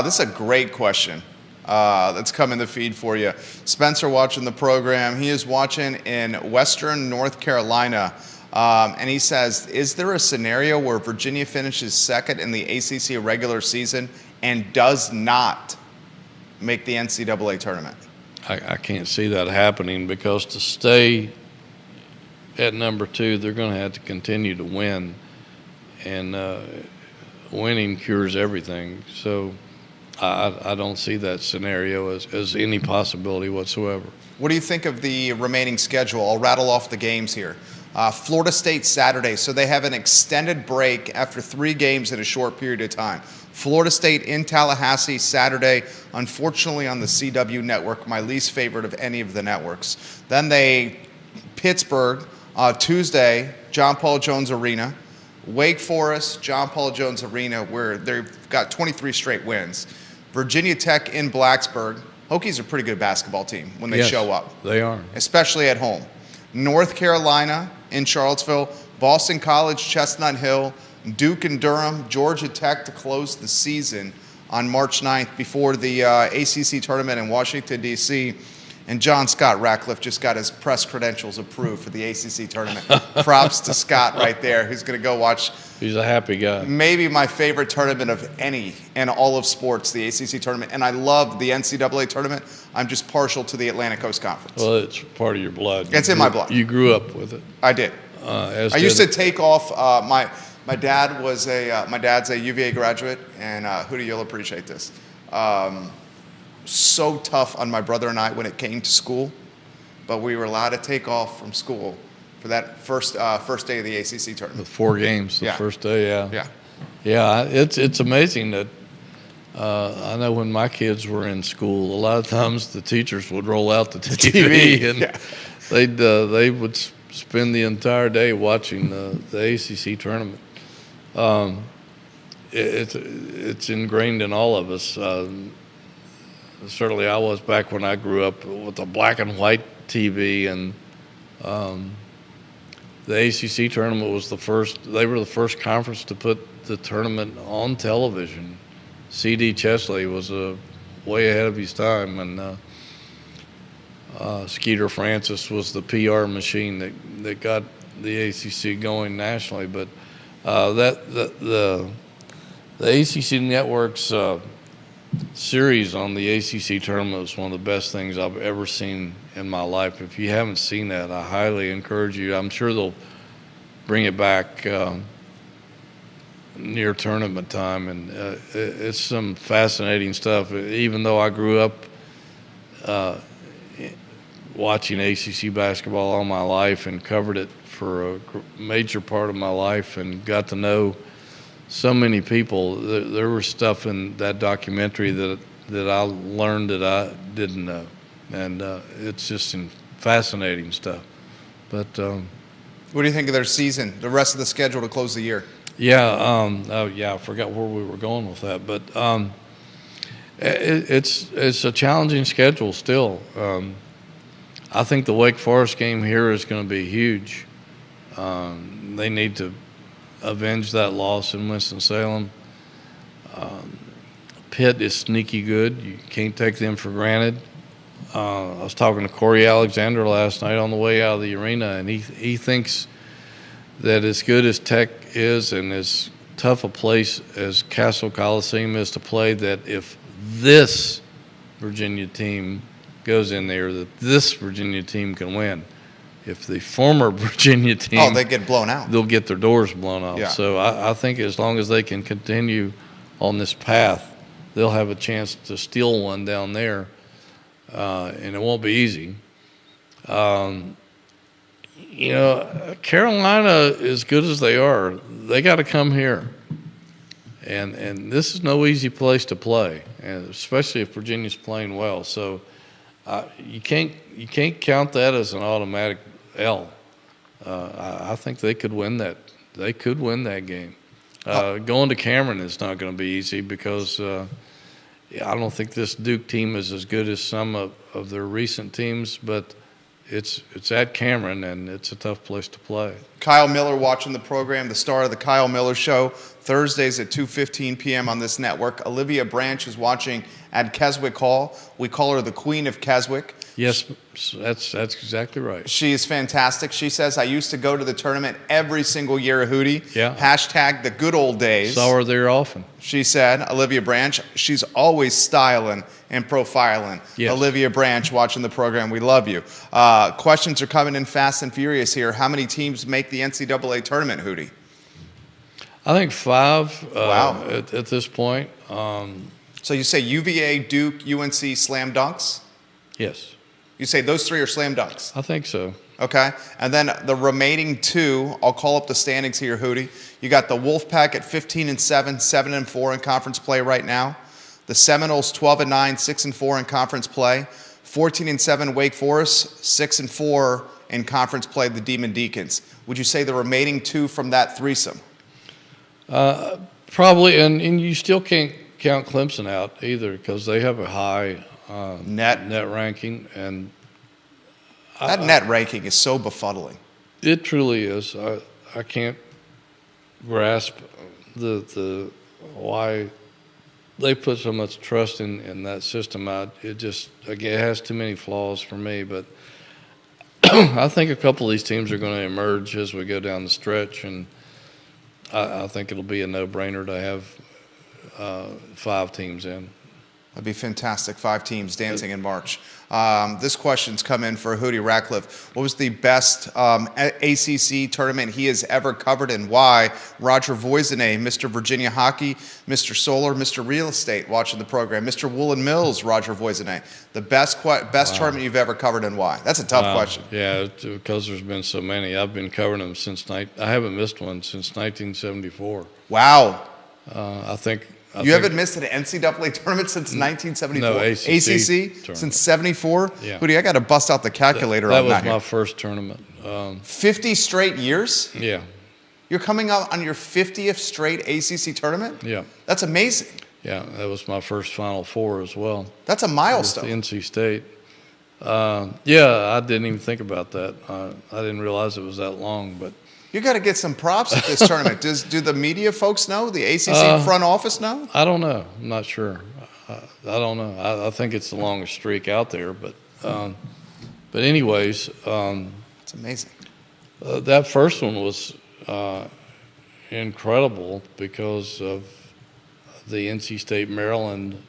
This is a great question that's come in the feed for you. Spencer watching the program. He is watching in Western North Carolina. And he says, is there a scenario where Virginia finishes second in the ACC regular season and does not make the NCAA tournament? I can't see that happening because to stay at number 2, they're going to have to continue to win. And winning cures everything. So I don't see that scenario as any possibility whatsoever. What do you think of the remaining schedule? I'll rattle off the games here. Florida State Saturday, so they have an extended break after 3 games in a short period of time. Florida State in Tallahassee Saturday, unfortunately on the CW network, my least favorite of any of the networks. Then Pittsburgh, Tuesday, John Paul Jones Arena. Wake Forest, John Paul Jones Arena, where they've got 23 straight wins. Virginia Tech in Blacksburg. Hokies are a pretty good basketball team when they show up. They are. Especially at home. North Carolina in Charlottesville, Boston College, Chestnut Hill, Duke and Durham, Georgia Tech to close the season on March 9th before the ACC tournament in Washington, D.C. And John Scott Ratcliffe just got his press credentials approved for the ACC tournament. Props to Scott right there, who's going to go watch. He's a happy guy. Maybe my favorite tournament of any in all of sports, the ACC tournament. And I love the NCAA tournament. I'm just partial to the Atlantic Coast Conference. Well, it's part of your blood. It's in my blood. You grew up with it. I did. I used to take off. My dad's a UVA graduate, and Hootie, you'll appreciate this. so tough on my brother and I when it came to school, but we were allowed to take off from school for that first day of the ACC The tournament. 4 games the Yeah. first day, yeah. Yeah. Yeah, it's amazing that I know when my kids were in school, a lot of times the teachers would roll out the TV and yeah. they would spend the entire day watching the ACC tournament. It's ingrained in all of us. Certainly, I was back when I grew up with a black and white TV, and the ACC tournament was the first. They were the first conference to put the tournament on television. C.D. Chesley was way ahead of his time, and Skeeter Francis was the PR machine that got the ACC going nationally. But the ACC Network's series on the ACC tournament was one of the best things I've ever seen in my life. If you haven't seen that, I highly encourage you. I'm sure they'll bring it back near tournament time, and it's some fascinating stuff. Even though I grew up watching ACC basketball all my life and covered it for a major part of my life and got to know so many people, there was stuff in that documentary that I learned that I didn't know, and it's just fascinating stuff. But What do you think of their season, the rest of the schedule to close the year? yeah, I forgot where we were going with that, but it's a challenging schedule still. I think the Wake Forest game here is going to be huge. They need to avenge that loss in Winston-Salem. Pitt is sneaky good. You can't take them for granted. I was talking to Corey Alexander last night on the way out of the arena, and he thinks that as good as Tech is and as tough a place as Castle Coliseum is to play, that if this Virginia team goes in there, that this Virginia team can win. If the former Virginia team, they get blown out. they'll get their doors blown off. Yeah. So I think as long as they can continue on this path, they'll have a chance to steal one down there, and it won't be easy. Carolina, as good as they are, they got to come here, and this is no easy place to play, and especially if Virginia's playing well. So you can't count that as an automatic L. I think they could win that. They could win that game. Going to Cameron is not going to be easy because I don't think this Duke team is as good as some of their recent teams, but it's at Cameron, and it's a tough place to play. Kyle Miller watching the program, the star of the Kyle Miller Show, Thursdays at 2:15 p.m. on this network. Olivia Branch is watching at Keswick Hall. We call her the Queen of Keswick. Yes, that's exactly right. She is fantastic. She says, I used to go to the tournament every single year, Hootie. Yeah. Hashtag the good old days. Saw her there often. She said, Olivia Branch, she's always styling and profiling. Yes. Olivia Branch watching the program. We love you. Questions are coming in fast and furious here. How many teams make the NCAA tournament, Hootie? I think 5 Wow. at this point. So you say UVA, Duke, UNC, slam dunks? Yes, You say those 3 are slam dunks? I think so. Okay. And then the remaining 2, I'll call up the standings here, Hootie. You got the Wolfpack at 15-7, 7-4 in conference play right now. The Seminoles 12-9, 6-4 in conference play. 14-7 Wake Forest, 6-4 in conference play, the Demon Deacons. Would you say the remaining 2 from that threesome? Probably, and you still can't count Clemson out either because they have a high Net ranking, and That net ranking is so befuddling. it truly is. I can't grasp the why they put so much trust in that system. It just, again, it has too many flaws for me, but I think a couple of these teams are going to emerge as we go down the stretch, and I think it'll be a no-brainer to have 5 teams in. That'd be fantastic. 5 teams dancing in March. This question's come in for Hootie Ratcliffe. What was the best ACC tournament he has ever covered and why? Roger Voisinay, Mr. Virginia Hockey, Mr. Solar, Mr. Real Estate watching the program. Mr. Woolen Mills, Roger Voisinay. The best tournament you've ever covered and why? That's a tough question. Yeah, because there's been so many. I've been covering them since I haven't missed one since 1974. Wow. I think you haven't missed an NCAA tournament since 1974? No, ACC since 74? Yeah. Hootie, I got to bust out the calculator that on that. That was my first tournament. 50 straight years? Yeah. You're coming out on your 50th straight ACC tournament? Yeah. That's amazing. Yeah, that was my first Final Four as well. That's a milestone. With NC State. Yeah, I didn't even think about that. I didn't realize it was that long, but you got to get some props at this tournament. Do the media folks know? The ACC front office know? I don't know. I'm not sure. I don't know. I think it's the longest streak out there, but anyways, it's amazing. That first one was incredible because of the NC State Maryland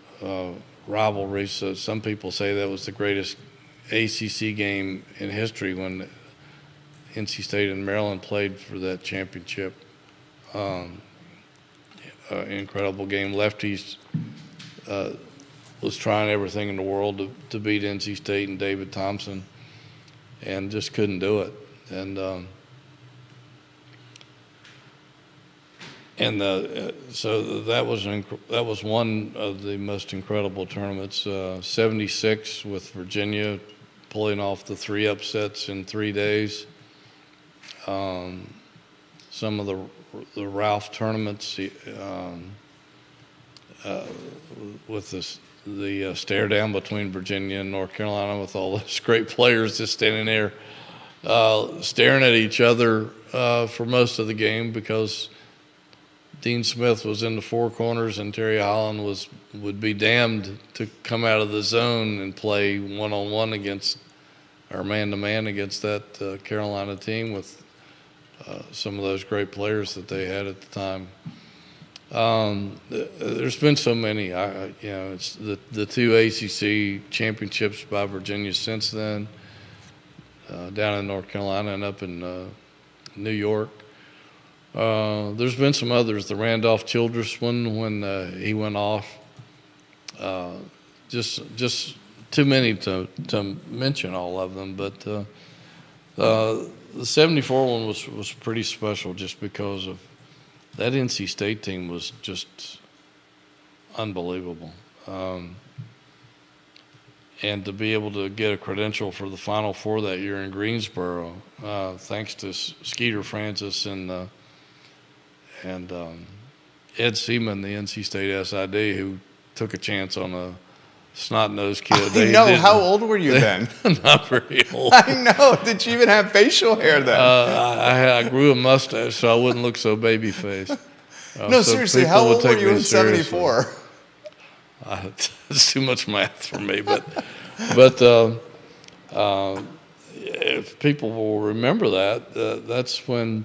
rivalry. So some people say that was the greatest ACC game in history when NC State and Maryland played for that championship. Incredible game. Lefties was trying everything in the world to beat NC State and David Thompson, and just couldn't do it. So that was one of the most incredible tournaments. 76 with Virginia pulling off the 3 upsets in 3 days. Some of the Ralph tournaments with the stare down between Virginia and North Carolina with all those great players just standing there staring at each other for most of the game because Dean Smith was in the 4 corners and Terry Holland would be damned to come out of the zone and play one-on-one against or man-to-man against that Carolina team with some of those great players that they had at the time. There's been so many. It's the 2 ACC championships by Virginia since then, down in North Carolina and up in New York. There's been some others. The Randolph Childress one when he went off. Just too many to mention all of them, but the 74 one was pretty special just because of that NC State team was just unbelievable. And to be able to get a credential for the Final Four that year in Greensboro, thanks to Skeeter Francis and Ed Seaman, the NC State SID, who took a chance on a snot-nosed kid. How old were you then? Not very old. I know. Did you even have facial hair then? I grew a mustache so I wouldn't look so baby-faced. No, so seriously, how old were you in 74? It's too much math for me, but if people will remember that, that's when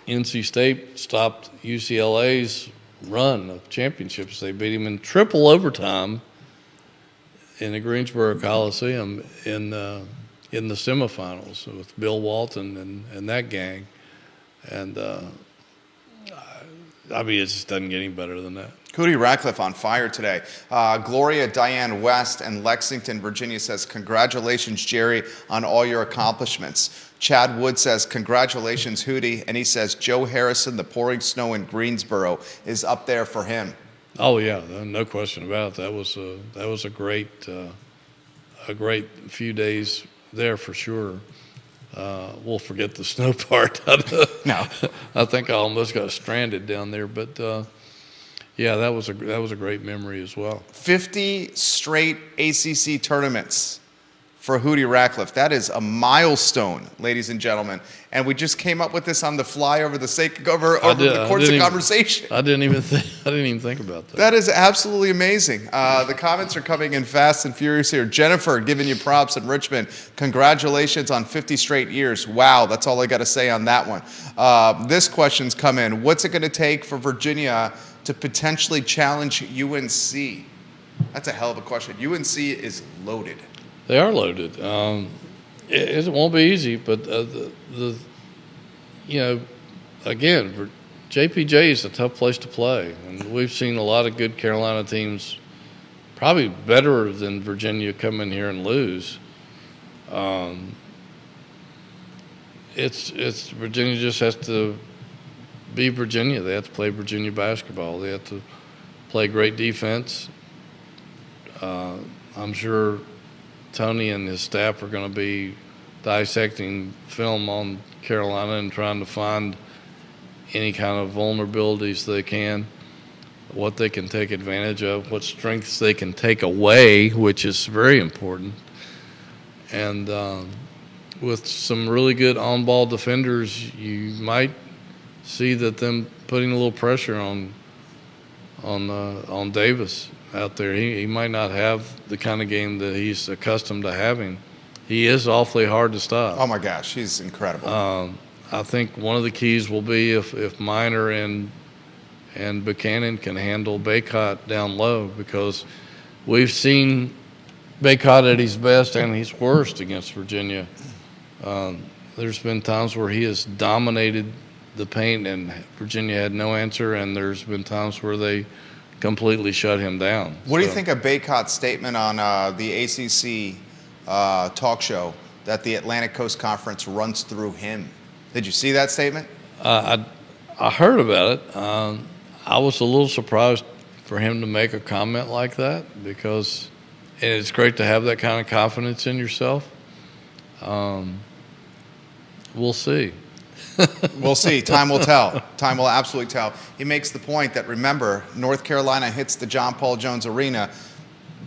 NC State stopped UCLA's run of championships. They beat him in triple overtime in the Greensboro Coliseum in the semifinals with Bill Walton and that gang. And I mean, it just doesn't get any better than that. Hootie Ratcliffe on fire today. Gloria Diane West in Lexington, Virginia says, congratulations, Jerry, on all your accomplishments. Chad Wood says, congratulations, Hootie. And he says, Joe Harrison, the pouring snow in Greensboro, is up there for him. Oh, yeah, no question about it. That was a great few days there for sure. We'll forget the snow part. No. I think I almost got stranded down there, but yeah, that was a great memory as well. 50 straight ACC tournaments for Hootie Ratcliffe. That is a milestone, ladies and gentlemen. And we just came up with this on the fly over the course of conversation. I didn't even think about that. That is absolutely amazing. The comments are coming in fast and furious here. Jennifer giving you props in Richmond. Congratulations on 50 straight years. Wow, that's all I got to say on that one. This question's come in. What's it going to take for Virginia to potentially challenge UNC? That's a hell of a question. UNC is loaded. They are loaded. It won't be easy, but again, JPJ is a tough place to play, and we've seen a lot of good Carolina teams, probably better than Virginia, come in here and lose. It's Virginia just has to be Virginia. They have to play Virginia basketball. They have to play great defense. I'm sure Tony and his staff are going to be dissecting film on Carolina and trying to find any kind of vulnerabilities they can, what they can take advantage of, what strengths they can take away, which is very important. And with some really good on-ball defenders, you might see that them putting a little pressure on Davis out there. He might not have the kind of game that he's accustomed to having. He is awfully hard to stop. Oh my gosh, he's incredible. I think one of the keys will be if Minor and Buchanan can handle Bacot down low, because we've seen Bacot at his best and his worst against Virginia. There's been times where he has dominated the paint and Virginia had no answer, and there's been times where they completely shut him down. What do you think of Bacot's statement on the ACC talk show that the Atlantic Coast Conference runs through him? Did you see that statement? I heard about it. I was a little surprised for him to make a comment like that, because it's great to have that kind of confidence in yourself. We'll see. We'll see. Time will tell. Time will absolutely tell. He makes the point that, remember, North Carolina hits the John Paul Jones Arena,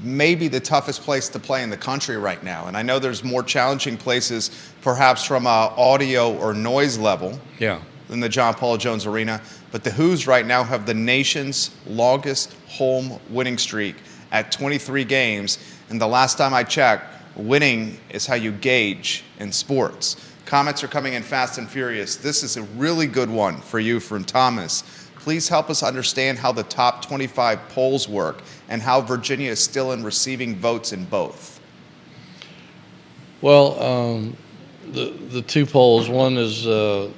maybe the toughest place to play in the country right now. And I know there's more challenging places, perhaps from a audio or noise level, than the John Paul Jones Arena. But the Hoos right now have the nation's longest home winning streak at 23 games. And the last time I checked, winning is how you gauge in sports. Comments are coming in fast and furious. This is a really good one for you from Thomas. Please help us understand how the top 25 polls work and how Virginia is still in receiving votes in both. Well, the two polls, one is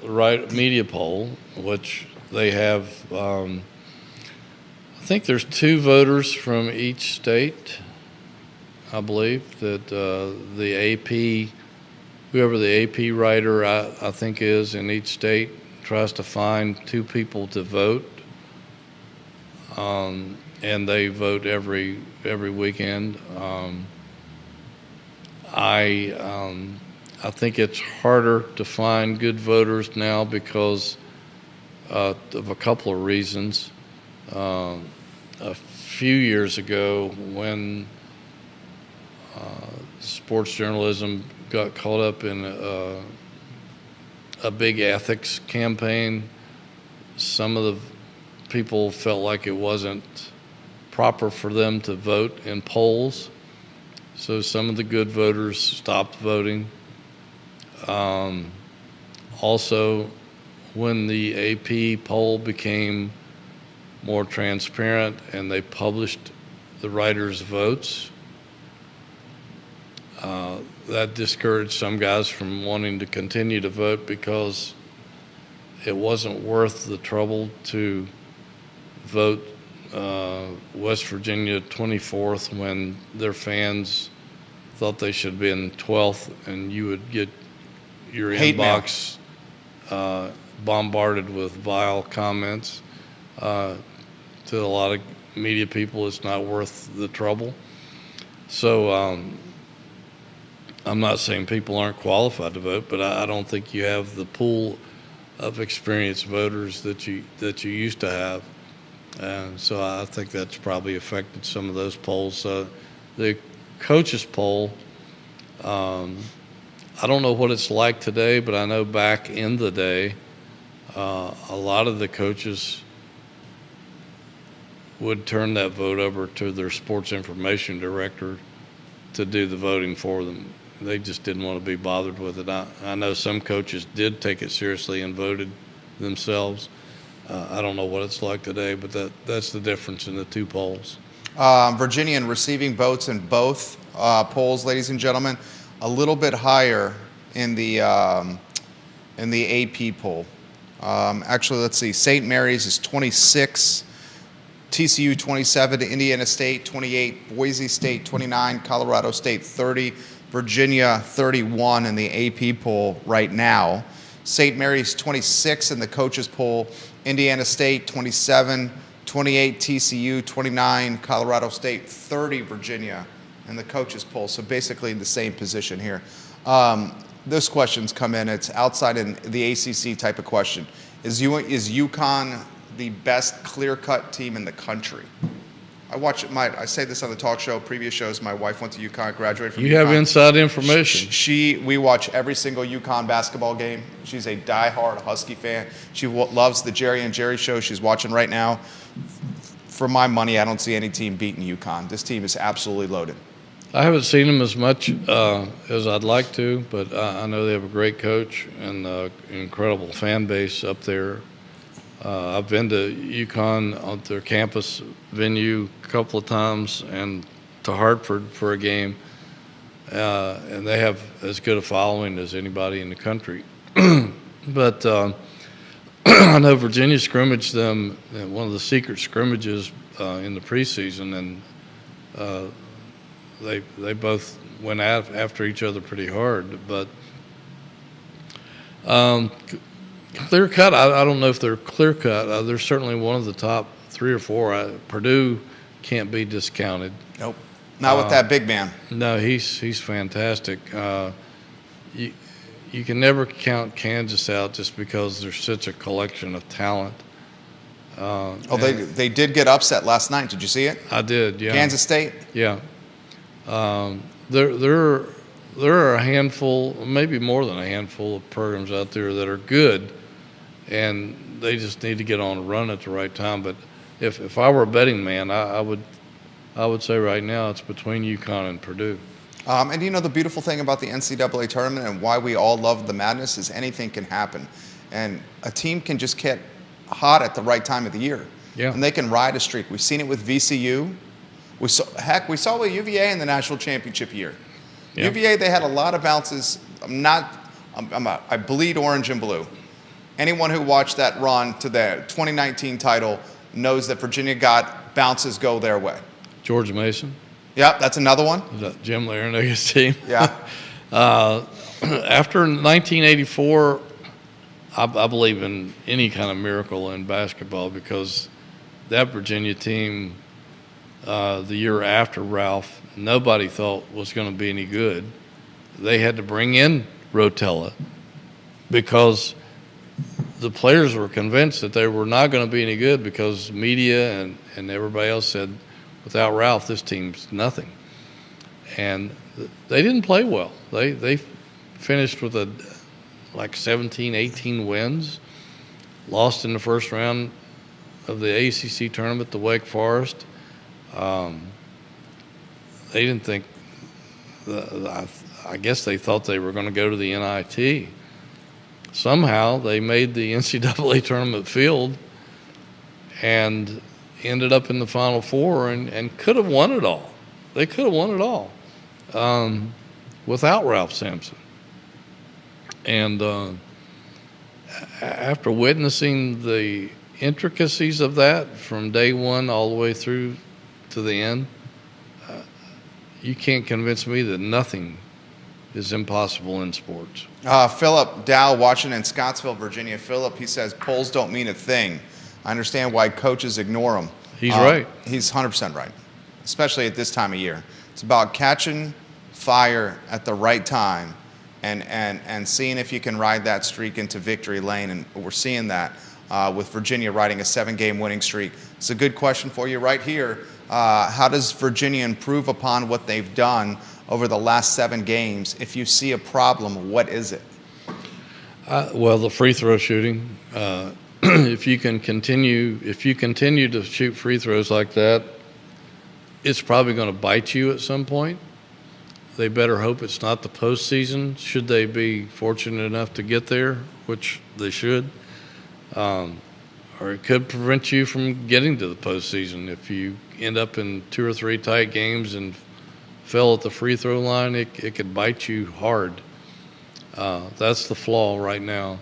Right Media poll, which they have, I think there's 2 voters from each state, I believe, that the AP, whoever the AP writer I think is in each state, tries to find 2 people to vote, and they vote every weekend. I think it's harder to find good voters now because of a couple of reasons. A few years ago, when sports journalism got caught up in a big ethics campaign, some of the people felt like it wasn't proper for them to vote in polls. So some of the good voters stopped voting. Also, when the AP poll became more transparent and they published the writers' votes, that discouraged some guys from wanting to continue to vote, because it wasn't worth the trouble to vote West Virginia 24th when their fans thought they should be in 12th, and you would get your Hate inbox bombarded with vile comments. To a lot of media people, it's not worth the trouble. So I'm not saying people aren't qualified to vote, but I don't think you have the pool of experienced voters that you used to have. So I think that's probably affected some of those polls. The coaches poll, I don't know what it's like today, but I know back in the day, a lot of the coaches would turn that vote over to their sports information director to do the voting for them. They just didn't want to be bothered with it. I know some coaches did take it seriously and voted themselves. I don't know what it's like today, but that's the difference in the 2 polls. Virginia in receiving votes in both polls, ladies and gentlemen, a little bit higher in the AP poll. Actually, let's see. St. Mary's is 26, TCU 27, Indiana State 28, Boise State 29, Colorado State 30, Virginia 31 in the AP poll right now. St. Mary's 26 in the coaches poll, Indiana State 27, 28 TCU, 29 Colorado State, 30 Virginia in the coaches poll. So basically in the same position here. This question's come in. It's outside in the ACC type of question. Is UConn the best clear-cut team in the country? I say this on the talk show, previous shows. My wife went to UConn, graduated from UConn. You have inside information. We watch every single UConn basketball game. She's a diehard Husky fan. She loves the Jerry and Jerry show. She's watching right now. For my money, I don't see any team beating UConn. This team is absolutely loaded. I haven't seen them as much as I'd like to, but I know they have a great coach and an incredible fan base up there. I've been to UConn on their campus venue a couple of times and to Hartford for a game, and they have as good a following as anybody in the country. But I know Virginia scrimmaged them in one of the secret scrimmages in the preseason, and they both went after each other pretty hard. But clear cut, I don't know if they're clear cut. They're certainly one of the top 3 or 4. Purdue can't be discounted. Nope, not with that big man. No, he's fantastic. You can never count Kansas out just because there's such a collection of talent. They did get upset last night. Did you see it? I did, yeah. Kansas State? Yeah. There are a handful, maybe more than a handful of programs out there that are good, and they just need to get on a run at the right time. But if I were a betting man, I would say right now it's between UConn and Purdue. And the beautiful thing about the NCAA tournament and why we all love the madness is anything can happen. And a team can just get hot at the right time of the year. Yeah. And they can ride a streak. We've seen it with VCU. We saw with UVA in the national championship year. Yeah. UVA, they had a lot of bounces. I bleed orange and blue. Anyone who watched that run to the 2019 title knows that Virginia got bounces go their way. George Mason. Yeah, that's another one. Is that Jim Laranaga's team? Yeah. After 1984, I believe in any kind of miracle in basketball because that Virginia team, the year after Ralph, nobody thought was going to be any good. They had to bring in Rotella because the players were convinced that they were not going to be any good because media and everybody else said, without Ralph, this team's nothing. And they didn't play well. They finished with 17, 18 wins, lost in the first round of the ACC tournament to Wake Forest. They didn't think I guess they thought they were going to go to the NIT. Somehow they made the NCAA tournament field and ended up in the Final Four and could have won it all. They could have won it all without Ralph Sampson. And after witnessing the intricacies of that from day one all the way through to the end, you can't convince me that nothing is impossible in sports. Philip Dow, watching in Scottsville, Virginia. Philip, he says polls don't mean a thing. I understand why coaches ignore them. He's right. He's 100% right, especially at this time of year. It's about catching fire at the right time and seeing if you can ride that streak into victory lane. And we're seeing that with Virginia riding a 7-game winning streak. It's a good question for you right here. How does Virginia improve upon what they've done over the last 7 games? If you see a problem, what is it? Well, the free throw shooting. If you continue to shoot free throws like that, it's probably going to bite you at some point. They better hope it's not the postseason, should they be fortunate enough to get there, which they should. Or or it could prevent you from getting to the postseason. If you end up in 2 or 3 tight games and fail at the free throw line, it could bite you hard. That's the flaw right now.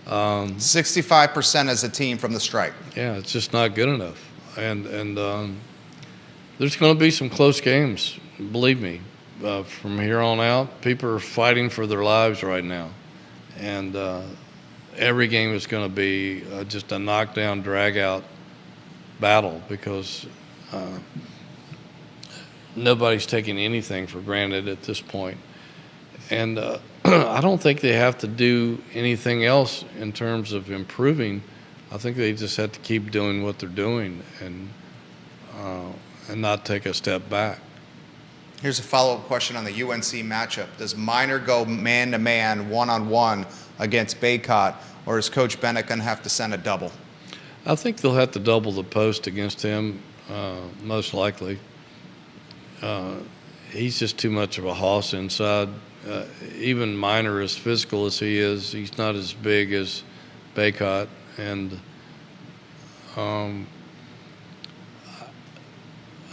65% as a team from the stripe. Yeah, it's just not good enough. And there's going to be some close games, believe me. From here on out, people are fighting for their lives right now. And every game is going to be just a knockdown, drag-out battle because nobody's taking anything for granted at this point. And I don't think they have to do anything else in terms of improving. I think they just have to keep doing what they're doing and not take a step back. Here's a follow-up question on the UNC matchup. Does Minor go man-to-man, one-on-one against Bacot, or is Coach Bennett going to have to send a double? I think they'll have to double the post against him, most likely. He's just too much of a hoss inside. Even Minor, as physical as he is, he's not as big as Bacot. And, I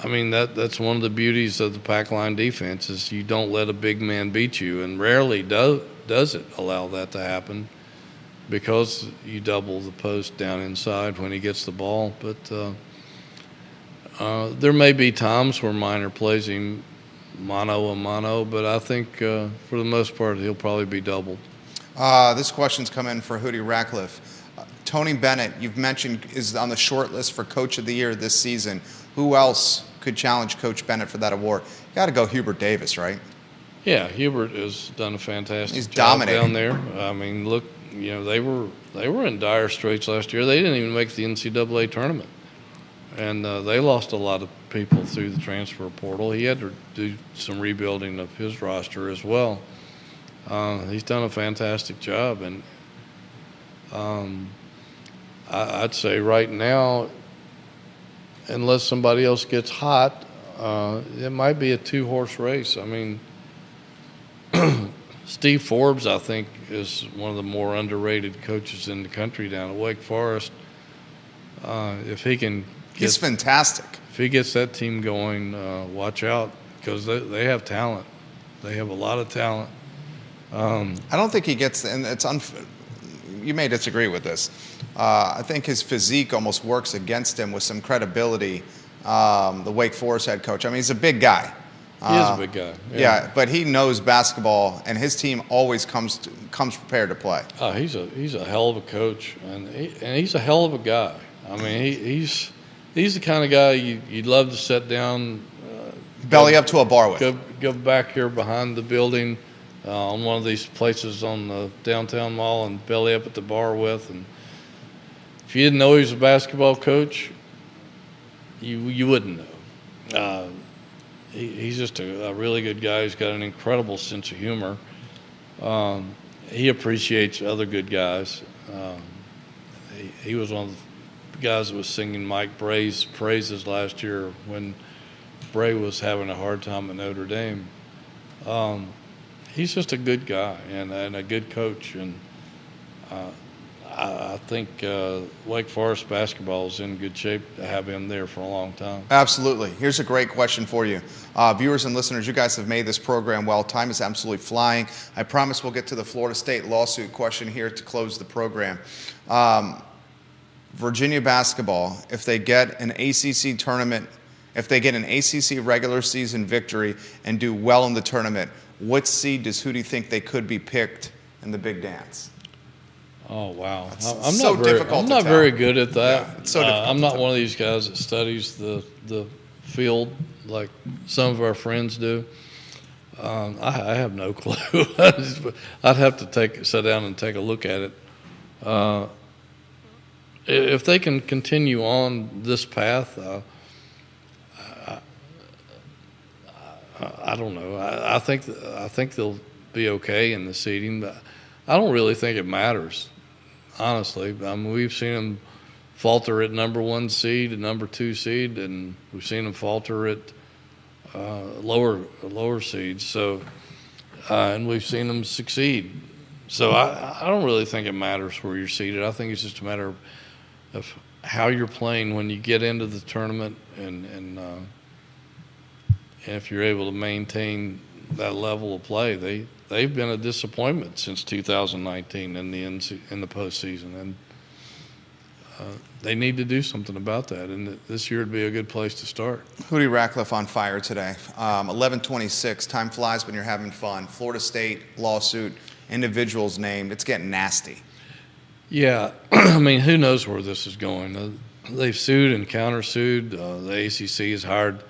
mean, that's one of the beauties of the pack line defense is you don't let a big man beat you, and rarely does it allow that to happen because you double the post down inside when he gets the ball. But there may be times where Minor plays him mano a mano, but I think for the most part he'll probably be doubled. This question's come in for Hootie Ratcliffe. Tony Bennett, you've mentioned, is on the short list for Coach of the Year this season. Who else could challenge Coach Bennett for that award? You got to go Hubert Davis, right? Yeah, Hubert has done a fantastic He's job dominating down there. I mean, look, you know, they were in dire straits last year. They didn't even make the NCAA tournament, and they lost a lot of people through the transfer portal. He had to do some rebuilding of his roster as well. He's done a fantastic job, and I'd say right now, unless somebody else gets hot, it might be a 2-horse race. I mean, Steve Forbes, I think, is one of the more underrated coaches in the country down at Wake Forest. If he can He's fantastic. If he gets that team going, watch out because they have talent. They have a lot of talent. I don't think he gets, and it's you may disagree with this. I think his physique almost works against him with some credibility. The Wake Forest head coach. I mean, he's a big guy. He is a big guy. Yeah, but he knows basketball, and his team always comes prepared to play. Oh, he's a hell of a coach, and he's a hell of a guy. I mean, he's the kind of guy you'd love to sit down, belly up to a bar with. Go back here behind the building on one of these places on the downtown mall and belly up at the bar with. And if you didn't know he was a basketball coach, you wouldn't know. He's just a really good guy. He's got an incredible sense of humor. He appreciates other good guys. He was one of the guys that was singing Mike Bray's praises last year when Bray was having a hard time at Notre Dame. He's just a good guy and a good coach. And I think Wake Forest basketball is in good shape to have him there for a long time. Absolutely. Here's a great question for you. Viewers and listeners, you guys have made this program well. Time is absolutely flying. I promise we'll get to the Florida State lawsuit question here to close the program. Virginia basketball, if they get an ACC tournament, if they get an ACC regular season victory and do well in the tournament, what seed does Hootie think they could be picked in the big dance? Oh, wow. I'm not very good at that. Yeah, it's so difficult I'm not one of these guys that studies the field like some of our friends do. I have no clue. I'd have to sit down and take a look at it. If they can continue on this path, I don't know. I think they'll be okay in the seeding, but I don't really think it matters, honestly. I mean, we've seen them falter at number 1 seed and number 2 seed, and we've seen them falter at lower seeds. So, and we've seen them succeed. So I don't really think it matters where you're seated. I think it's just a matter of how you're playing when you get into the tournament, and if you're able to maintain that level of play. They've been a disappointment since 2019 in the postseason, and they need to do something about that. And this year would be a good place to start. Hootie Ratcliffe on fire today. 11:26. Time flies when you're having fun. Florida State lawsuit. Individuals named. It's getting nasty. Yeah, I mean, who knows where this is going? They've sued and countersued. The ACC has hired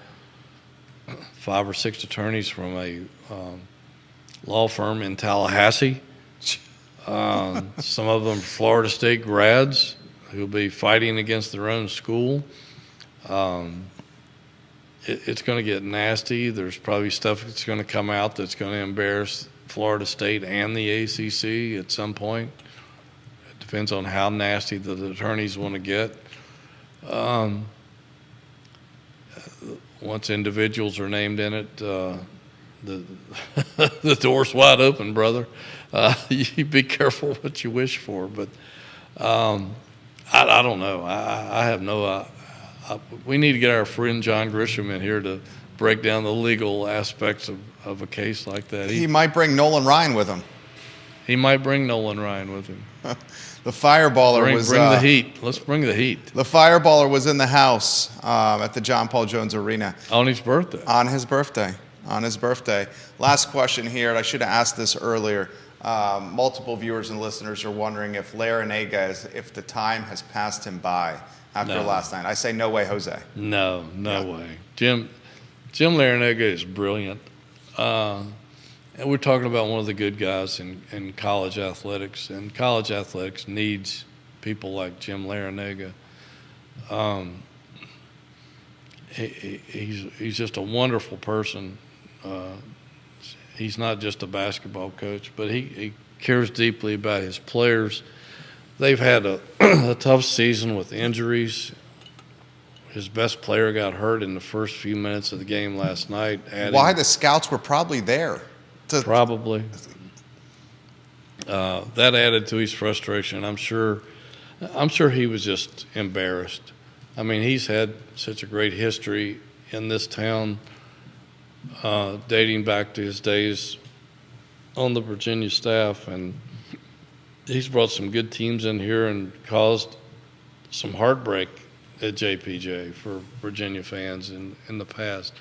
5 or 6 attorneys from a law firm in Tallahassee. Some of them Florida State grads who'll be fighting against their own school. It's going to get nasty. There's probably stuff that's going to come out that's going to embarrass Florida State and the ACC at some point. It depends on how nasty the attorneys want to get. Once individuals are named in it, the door's wide open, brother. You be careful what you wish for. But I don't know. I have no. We need to get our friend John Grisham in here to break down the legal aspects of a case like that. He might bring Nolan Ryan with him. He might bring Nolan Ryan with him. The fireballer Bring was the heat. Let's bring the heat. The fireballer was in the house at the John Paul Jones Arena On his birthday. on his birthday. On his birthday. Last question here, and I should have asked this earlier. Multiple viewers and listeners are wondering if Larrañaga, if the time has passed him by after No. last night. I say no way, Jose. No way. Jim Larrañaga is brilliant. And we're talking about one of the good guys in college athletics, and college athletics needs people like Jim Larrañaga. He's just a wonderful person. He's not just a basketball coach, but he cares deeply about his players. They've had a tough season with injuries. His best player got hurt in the first few minutes of the game last night. Why the scouts were probably there. Probably. That added to his frustration. I'm sure he was just embarrassed. I mean, he's had such a great history in this town, dating back to his days on the Virginia staff, and he's brought some good teams in here and caused some heartbreak at JPJ for Virginia fans in the past.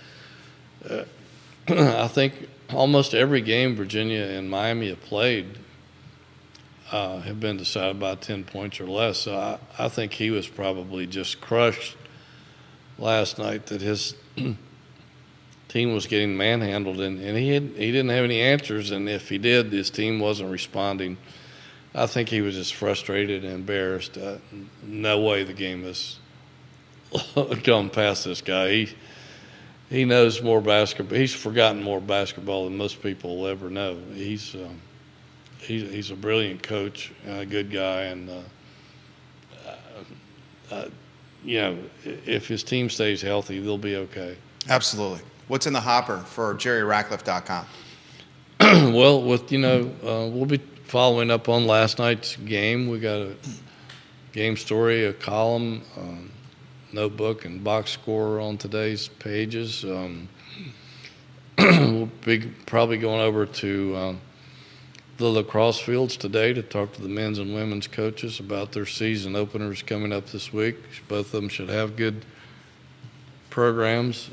I think almost every game Virginia and Miami have played have been decided by 10 points or less. So I think he was probably just crushed last night that his team was getting manhandled, and he didn't have any answers. And if he did, his team wasn't responding. I think he was just frustrated and embarrassed. No way the game has gone past this guy. He knows more basketball. He's forgotten more basketball than most people will ever know. He's a brilliant coach, a good guy, and if his team stays healthy, they'll be okay. Absolutely. What's in the hopper for JerryRatcliffe.com? Well, we'll be following up on last night's game. We got a game story, a column, notebook, and box score on today's pages. We'll be probably going over to the lacrosse fields today to talk to the men's and women's coaches about their season openers coming up this week. Both of them should have good programs,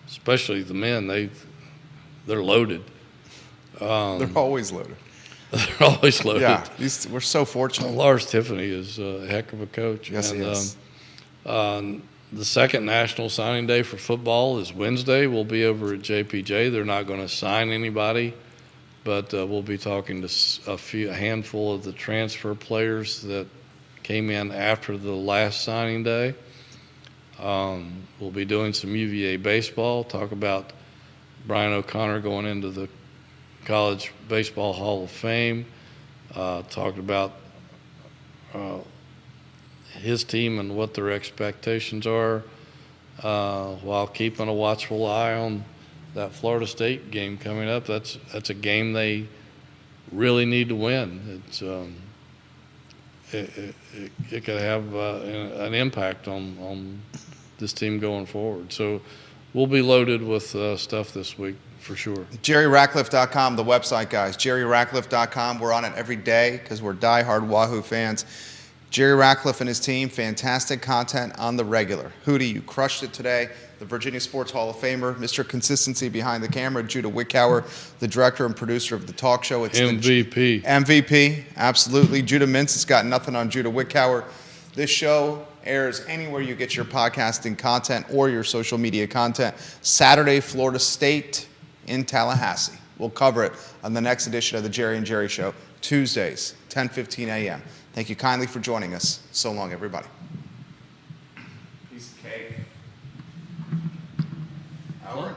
especially the men. They're loaded. They're always loaded. They're always loaded. Yeah, we're so fortunate. Lars Tiffany is a heck of a coach. Yes, he is. The second national signing day for football is Wednesday. We'll be over at JPJ. They're not going to sign anybody, but we'll be talking to a handful of the transfer players that came in after the last signing day. We'll be doing some UVA baseball, talk about Brian O'Connor going into the College Baseball Hall of Fame, talked about his team and what their expectations are, while keeping a watchful eye on that Florida State game coming up. That's a game they really need to win. it could have an impact on this team going forward. So we'll be loaded with stuff this week for sure. JerryRatcliffe.com, the website, guys. JerryRatcliffe.com. We're on it every day because we're diehard Wahoo fans. Jerry Ratcliffe and his team, fantastic content on the regular. Hootie, you crushed it today. The Virginia Sports Hall of Famer, Mr. Consistency behind the camera, Judah Wickower, the director and producer of the talk show. It's MVP. MVP, absolutely. Judah Mintz has got nothing on Judah Wickower. This show airs anywhere you get your podcasting content or your social media content. Saturday, Florida State in Tallahassee. We'll cover it on the next edition of the Jerry and Jerry Show, Tuesdays, 10:15 a.m. Thank you kindly for joining us. So long, everybody. Piece of cake. Howard.